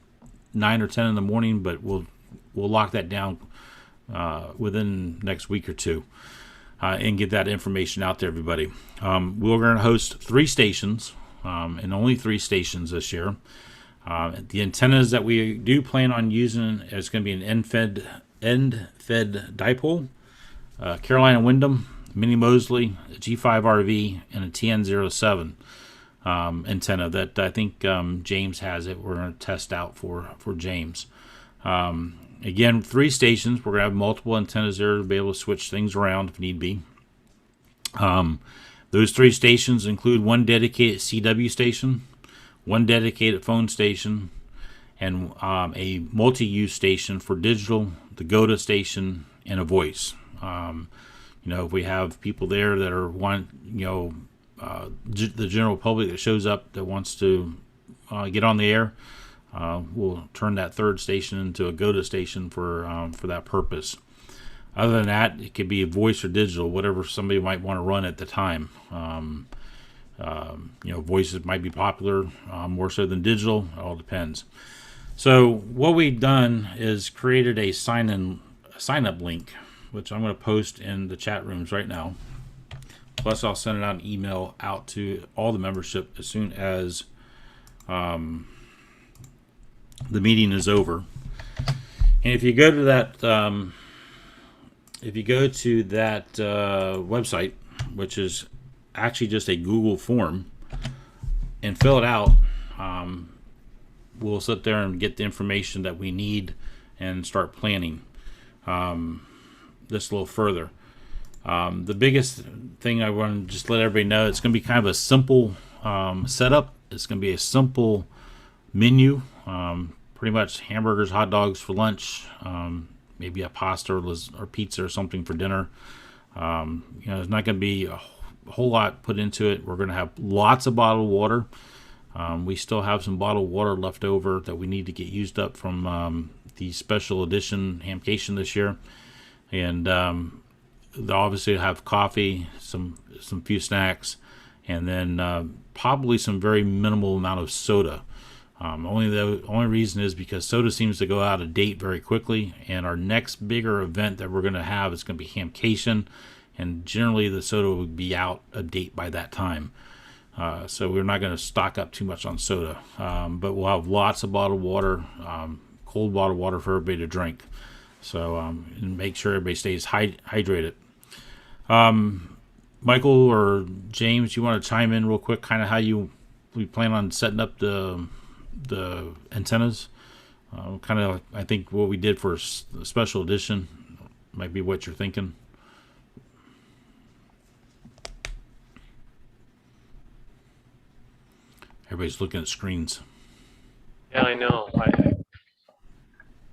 9 or 10 in the morning, but we'll lock that down within next week or two and get that information out to everybody. We're going to host 3 stations and only 3 stations this year. The antennas that we do plan on using is going to be an end-fed dipole, Carolina Wyndham, Mini Mosley, a G5RV, and a TN07 antenna that I think James has it. We're going to test out for James. Again, 3 stations. We're going to have multiple antennas there to be able to switch things around if need be. Those 3 stations include 1 dedicated CW station, 1 dedicated phone station, and a multi-use station for digital, the GOTA station, and a voice. If we have people there that are the general public that shows up that wants to get on the air, we'll turn that 3rd station into a GOTA station for that purpose. Other than that, it could be a voice or digital, whatever somebody might want to run at the time. Voices might be popular more so than digital. It all depends. So what we've done is created a sign-up link, which I'm going to post in the chat rooms right now. Plus, I'll send it out an email out to all the membership as soon as the meeting is over. And if you go to that, website, which is actually just a Google form, and fill it out, we'll sit there and get the information that we need and start planning this a little further. The biggest thing I want to just let everybody know, it's going to be kind of a simple setup. It's going to be a simple menu, pretty much hamburgers, hot dogs for lunch, maybe a pasta or pizza or something for dinner. There's not going to be a whole lot put into it. We're going to have lots of bottled water. We still have some bottled water left over that we need to get used up from the special edition Hamcation this year. And they'll obviously have coffee, some few snacks, and then probably some very minimal amount of soda. Only reason is because soda seems to go out of date very quickly, and our next bigger event that we're going to have is going to be Hamcation, and generally the soda will be out of date by that time. So we're not going to stock up too much on soda, but we'll have lots of bottled water, cold bottled water for everybody to drink. So and make sure everybody stays hydrated. Michael or James, you want to chime in real quick, kind of how we plan on setting up the antennas? Kind of, I think what we did for the special edition. might be what you're thinking. Everybody's looking at screens. Yeah, I know.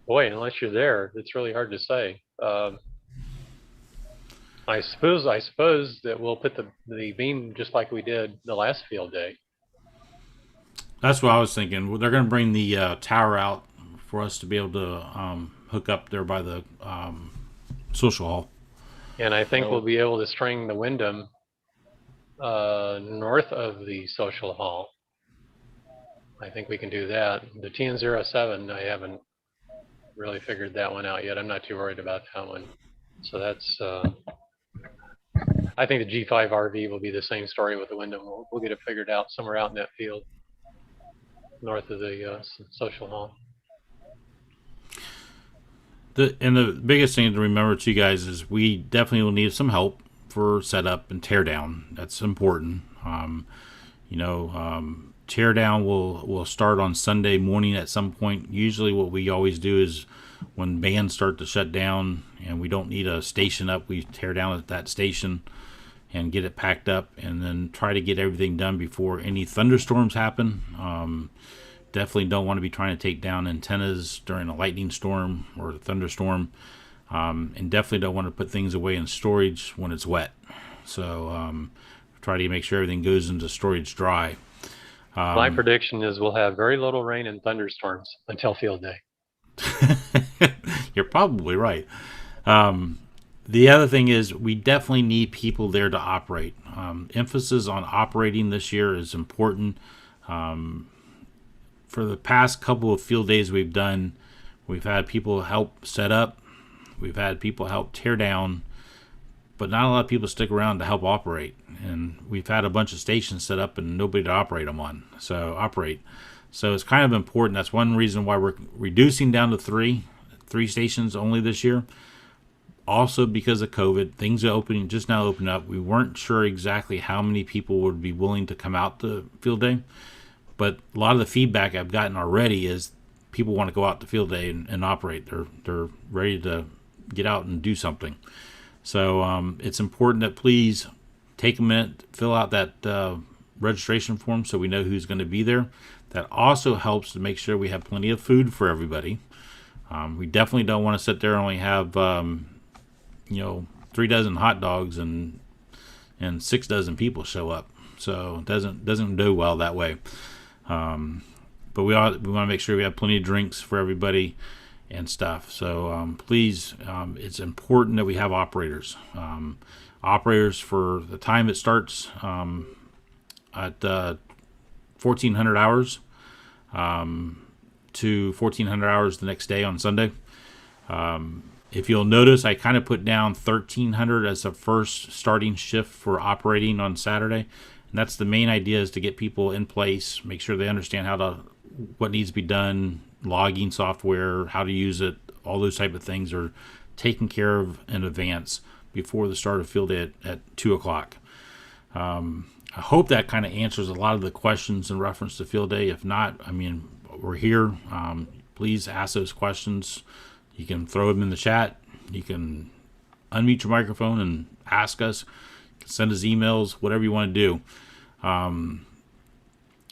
Boy, unless you're there, it's really hard to say. I suppose that we'll put the beam just like we did the last field day. That's what I was thinking. Well, they're going to bring the tower out for us to be able to hook up there by the social hall. And I think we'll be able to string the Wyndham north of the social hall. I think we can do that. The TN07, I haven't really figured that one out yet. I'm not too worried about that one. So that's, I think the G5 RV will be the same story with the Wyndham. We'll get it figured out somewhere out in that field north of the social hall. The biggest thing to remember to you guys is we definitely will need some help for setup and tear down. That's important. Tear down will start on Sunday morning at some point. Usually what we always do is when bands start to shut down and we don't need a station up, we tear down at that station and get it packed up and then try to get everything done before any thunderstorms happen. Definitely don't want to be trying to take down antennas during a lightning storm or a thunderstorm. And definitely don't want to put things away in storage when it's wet. So try to make sure everything goes into storage dry. My prediction is we'll have very little rain and thunderstorms until field day. You're probably right. The other thing is we definitely need people there to operate. Emphasis on operating this year is important. For the past couple of field days we've done, we've had people help set up. We've had people help tear down. But not a lot of people stick around to help operate. And we've had a bunch of stations set up and nobody to operate them on. So it's kind of important. That's one reason why we're reducing down to three stations only this year. Also because of COVID, things are just now opening up. We weren't sure exactly how many people would be willing to come out to field day. But a lot of the feedback I've gotten already is people want to go out to field day and operate. They're ready to get out and do something. So it's important that please take a minute, fill out that registration form so we know who's going to be there. That also helps to make sure we have plenty of food for everybody. We definitely don't want to sit there and only have 3 dozen hot dogs and 6 dozen people show up. So it doesn't do well that way. But we want to make sure we have plenty of drinks for everybody and stuff. So please, it's important that we have operators. Operators for the time it starts at 1,400 hours to 1,400 hours the next day on Sunday. If you'll notice, I kind of put down 1,300 as the first starting shift for operating on Saturday. And that's the main idea, is to get people in place, make sure they understand what needs to be done, logging software, how to use it, all those type of things are taken care of in advance before the start of field day at 2 o'clock. I hope that kind of answers a lot of the questions in reference to field day. If not, we're here. Please ask those questions. You can throw them in the chat. You can unmute your microphone and ask us. You can send us emails, whatever you want to do.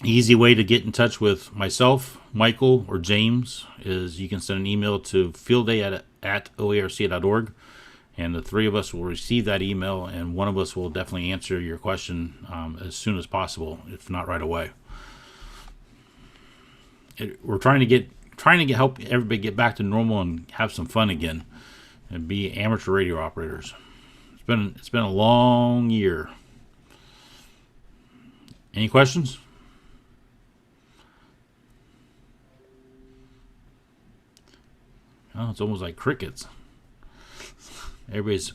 Easy way to get in touch with myself, Michael, or James is you can send an email to fieldday@oarc.org, and the 3 of us will receive that email, and one of us will definitely answer your question as soon as possible, if not right away. We're trying to help everybody get back to normal and have some fun again, and be amateur radio operators. It's been a long year. Any questions? Oh, it's almost like crickets. Everybody's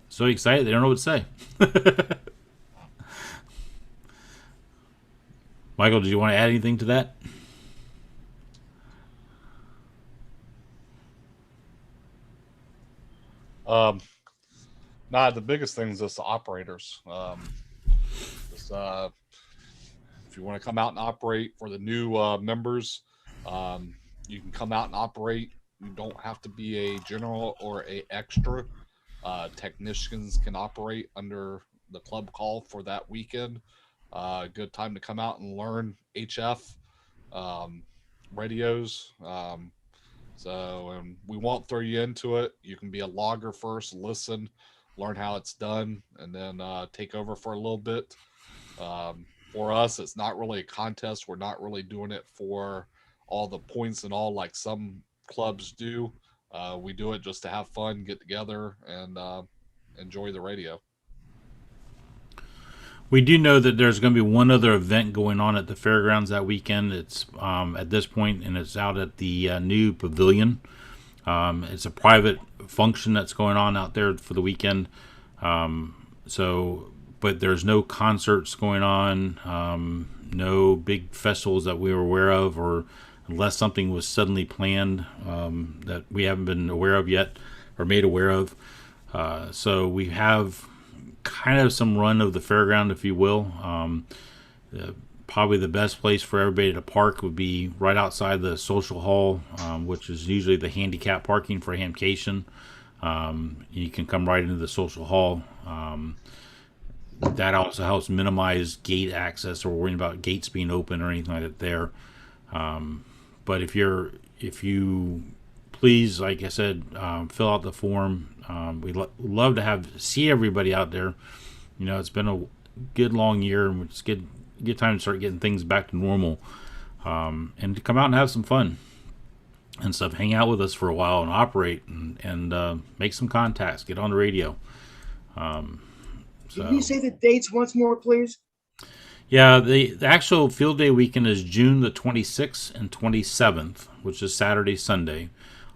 so excited they don't know what to say. Michael, did you want to add anything to that? The biggest thing is just the operators. If you want to come out and operate for the new members, you can come out and operate. You don't have to be a general or a extra. Technicians can operate under the club call for that weekend. Good time to come out and learn HF radios. So we won't throw you into it. You can be a logger first, listen, learn how it's done, and then take over for a little bit. For us, it's not really a contest. We're not really doing it for all the points and all like some clubs do. We do it just to have fun, get together, and enjoy the radio. We do know that there's going to be one other event going on at the fairgrounds that weekend. It's at this point, and it's out at the new pavilion. It's a private function that's going on out there for the weekend. But there's no concerts going on, no big festivals that we were aware of, or unless something was suddenly planned that we haven't been aware of yet or made aware of. So we have kind of some run of the fairground, if you will. Probably the best place for everybody to park would be right outside the social hall, which is usually the handicap parking for Hamcation. You can come right into the social hall. That also helps minimize gate access or worrying about gates being open or anything like that there. But if you please, like I said, fill out the form. We'd love to see everybody out there. You know, it's been a good long year, and it's good time to start getting things back to normal, and to come out and have some fun and stuff. Hang out with us for a while and operate and make some contacts. Get on the radio. Can you say the dates once more, please? Yeah, the actual field day weekend is June the 26th and 27th, which is Saturday, Sunday.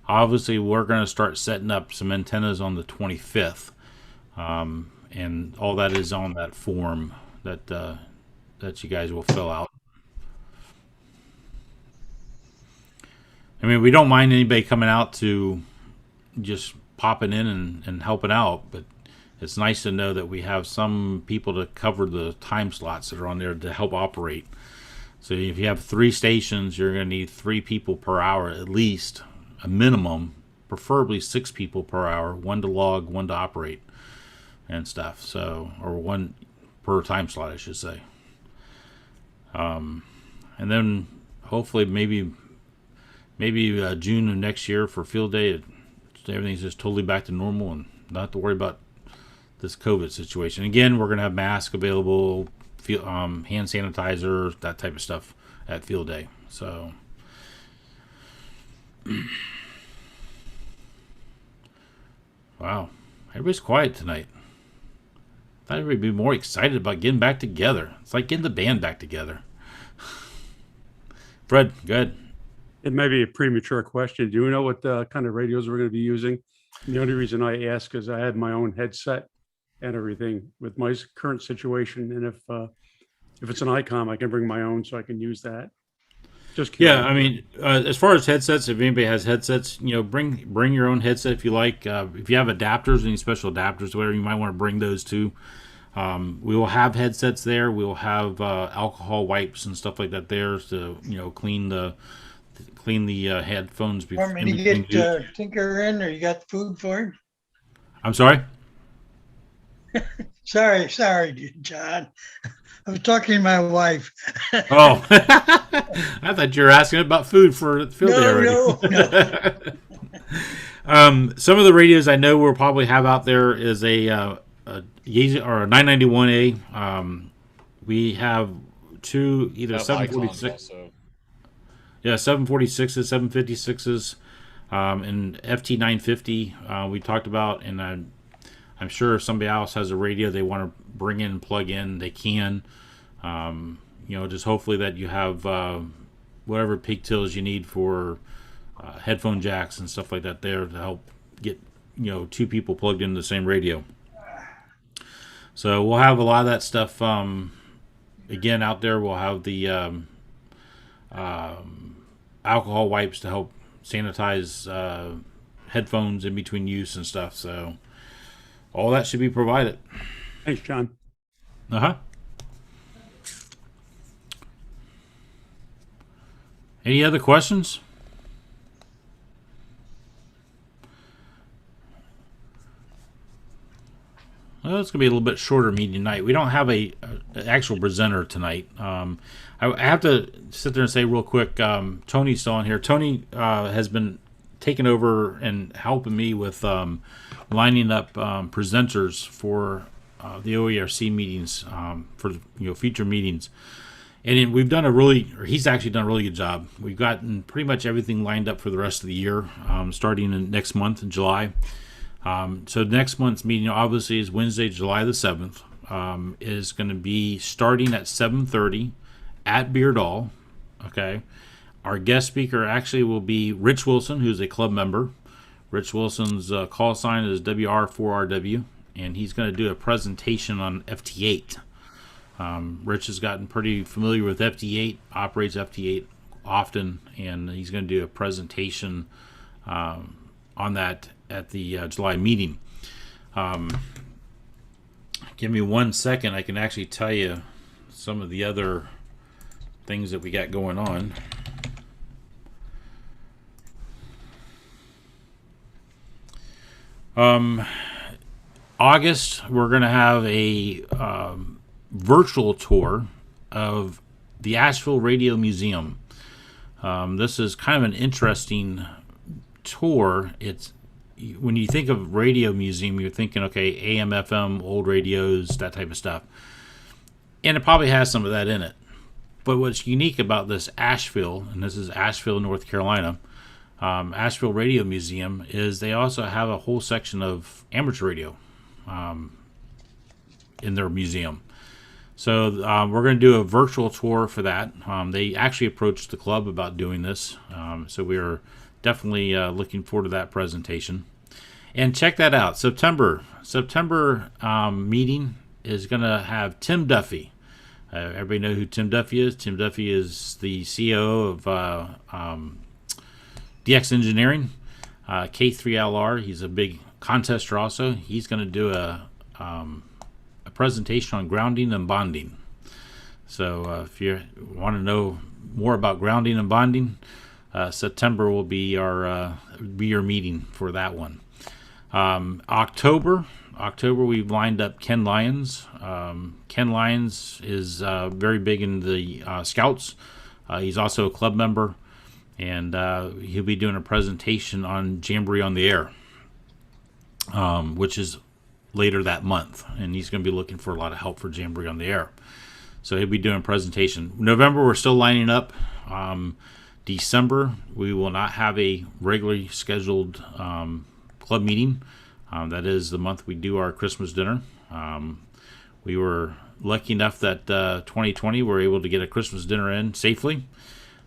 Obviously, we're going to start setting up some antennas on the 25th, and all that is on that form that you guys will fill out. I mean, we don't mind anybody coming out to just popping in and helping out, but it's nice to know that we have some people to cover the time slots that are on there to help operate. So if you have 3 stations, you're going to need 3 people per hour at least, a minimum, preferably 6 people per hour, 1 to log, 1 to operate and stuff. So, or 1 per time slot, I should say. And then hopefully maybe June of next year for field day, everything's just totally back to normal and not have to worry about this COVID situation. Again, we're going to have masks available, hand sanitizer, that type of stuff at field day. So, wow, everybody's quiet tonight. I thought everybody'd be more excited about getting back together. It's like getting the band back together. Fred, go ahead. It may be a premature question. Do you know what kind of radios we're going to be using? The only reason I ask is I have my own headset and everything with my current situation, and if it's an ICOM, I can bring my own so I can use that. Just curious. Yeah, I mean, as far as headsets, if anybody has headsets, bring your own headset if you like. If you have adapters, any special adapters, whatever, you might want to bring those too. We will have headsets there. We will have alcohol wipes and stuff like that there to clean the headphones. Want me to get Tinker in, or you got food for him? I'm sorry. Sorry, John. I was talking to my wife. Oh, I thought you were asking about food for the field day already. No. Some of the radios I know we'll probably have out there is a Yeezy or a 991A. We have 2 either 746. Yeah, 746s, 756s, and FT950 we talked about, and I'm sure if somebody else has a radio they want to bring in and plug in, they can. Just hopefully that you have whatever pigtails you need for headphone jacks and stuff like that there to help get 2 people plugged into the same radio. So we'll have a lot of that stuff. Again, out there we'll have the alcohol wipes to help sanitize headphones in between use and stuff. So all that should be provided. Thanks, John. Any other questions? Well, it's going to be a little bit shorter meeting tonight. We don't have a actual presenter tonight. I have to sit there and say real quick, Tony's still on here. Tony has been taking over and helping me with lining up presenters for the OERC meetings, for future meetings. And we've done he's actually done a really good job. We've gotten pretty much everything lined up for the rest of the year, starting in next month in July. So next month's meeting obviously is Wednesday, July the 7th. Is going to be starting at 7:30 at Beardall. Okay. Our guest speaker actually will be Rich Wilson, who's a club member. Rich Wilson's call sign is WR4RW, and he's going to do a presentation on FT8. Rich has gotten pretty familiar with FT8, operates FT8 often, and he's going to do a presentation on that at the July meeting. Give me 1 second. I can actually tell you some of the other things that we got going on. August, we're going to have a virtual tour of the Asheville Radio Museum. This is kind of an interesting tour. It's when you think of radio museum, you're thinking, okay, AM, FM, old radios, that type of stuff. And it probably has some of that in it. But what's unique about this Asheville, and this is Asheville, North Carolina, Asheville Radio Museum, is they also have a whole section of amateur radio in their museum. So we're going to do a virtual tour for that. They actually approached the club about doing this. So we're definitely looking forward to that presentation. And check that out. September meeting is going to have Tim Duffy. Everybody know who Tim Duffy is? Tim Duffy is the CEO of DX Engineering, K3LR. He's a big contester also. He's going to do a presentation on grounding and bonding. So if you want to know more about grounding and bonding, September will be your meeting for that one. October we've lined up Ken Lyons. Ken Lyons is very big in the Scouts. He's also a club member, and he'll be doing a presentation on Jamboree on the Air, which is later that month, and he's going to be looking for a lot of help for Jamboree on the Air. So he'll be doing a presentation. November, we're still lining up. December, we will not have a regularly scheduled club meeting. That is the month we do our Christmas dinner. We were lucky enough that 2020 we were able to get a Christmas dinner in safely.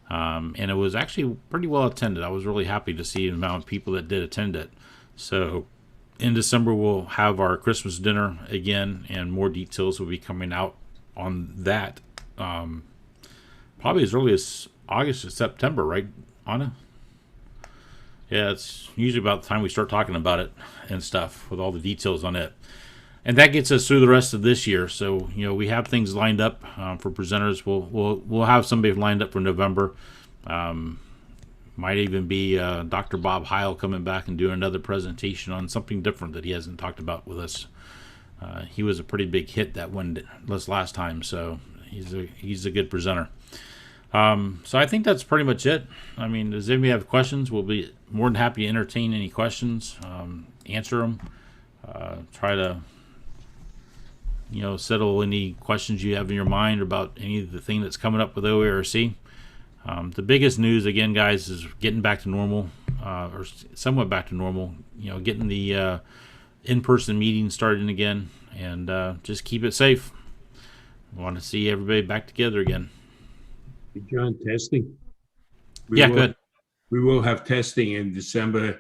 And it was actually pretty well attended. I was really happy to see the amount of people that did attend it. So in December, we'll have our Christmas dinner again, and more details will be coming out on that. Probably as early as August or September, right, Anna? Yeah, it's usually about the time we start talking about it and stuff with all the details on it. And that gets us through the rest of this year. So, we have things lined up for presenters. We'll have somebody lined up for November. Might even be Dr. Bob Heil coming back and doing another presentation on something different that he hasn't talked about with us. He was a pretty big hit this last time, so he's a good presenter. So I think that's pretty much it. I mean, does anybody have questions? We'll be more than happy to entertain any questions, answer them, try to, settle any questions you have in your mind about any of the thing that's coming up with OERC. The biggest news, again, guys, is getting back to normal, or somewhat back to normal, getting the in-person meetings started again, and just keep it safe. We want to see everybody back together again. Hey, John, testing? Good. We will have testing in December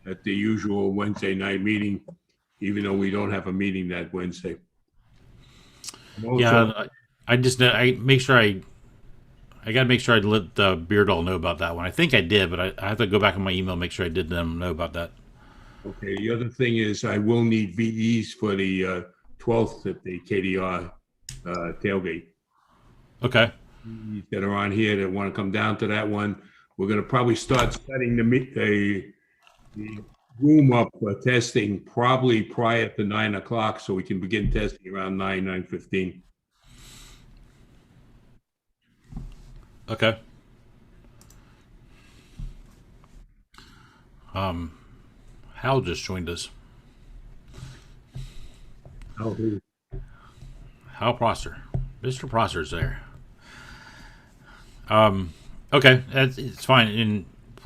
at the usual Wednesday night meeting, even though we don't have a meeting that Wednesday. I make sure I got to make sure I let Beardall know about that one. I think I did, but I have to go back on my email and make sure I did them know about that. Okay. The other thing is I will need VEs for the 12th at the KDR tailgate. Okay. That are on here that want to come down to that one. We're going to probably start setting the room up for testing probably prior to 9 o'clock, so we can begin testing around 9:15. Okay. Hal just joined us. Oh, Hal Prosser. Mr. Prosser's there. Okay, it's fine. And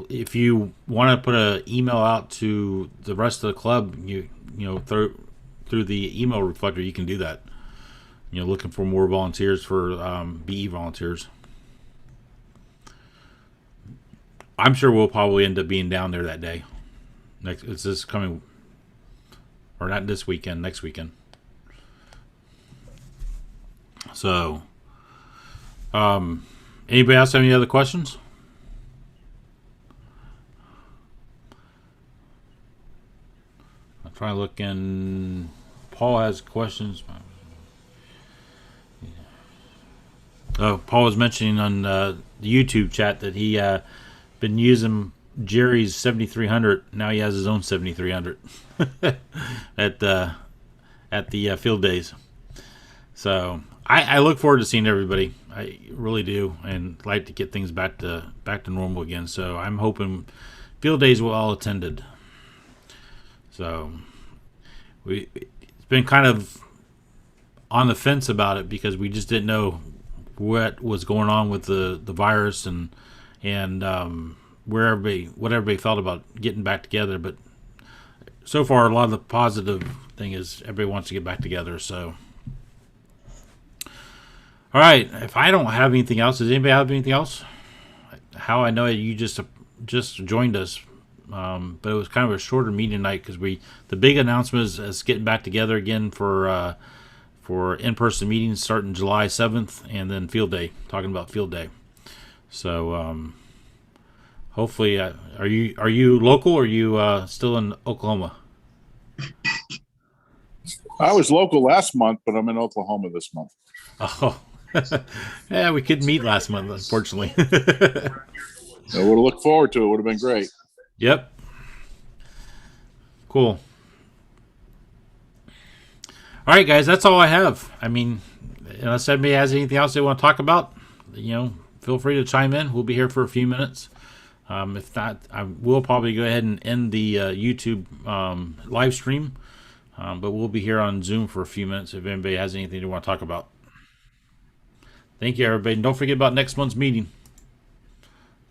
if you want to put an email out to the rest of the club, you know, through the email reflector, you can do that. You know, looking for more volunteers for BE volunteers. I'm sure we'll probably end up being down there that day. It's this coming, or not this weekend, next weekend. So, anybody else have any other questions? I'm trying to look in. Paul has questions. Oh, Paul was mentioning on the YouTube chat that he been using Jerry's 7300. Now he has his own 7300 at the field days. So I look forward to seeing everybody. I really do, and like to get things back to normal again. So I'm hoping field days will all attended. So it's been kind of on the fence about it because we just didn't know what was going on with the virus and what everybody felt about getting back together. But so far, a lot of the positive thing is everybody wants to get back together. So, all right. If I don't have anything else, does anybody have anything else? How I know you just joined us, but it was kind of a shorter meeting night because the big announcement is getting back together again for in-person meetings starting July 7th, and then field day, talking about field day. So hopefully, are you local or are you still in Oklahoma? I was local last month, but I'm in Oklahoma this month. Oh, yeah, we couldn't meet last month, unfortunately. I would have looked forward to it. Would have been great. Yep. Cool. All right, guys, that's all I have. I mean, unless anybody has anything else they want to talk about, feel free to chime in. We'll be here for a few minutes. If not, I will probably go ahead and end the YouTube live stream, but we'll be here on Zoom for a few minutes if anybody has anything they want to talk about. Thank you, everybody. And don't forget about next month's meeting.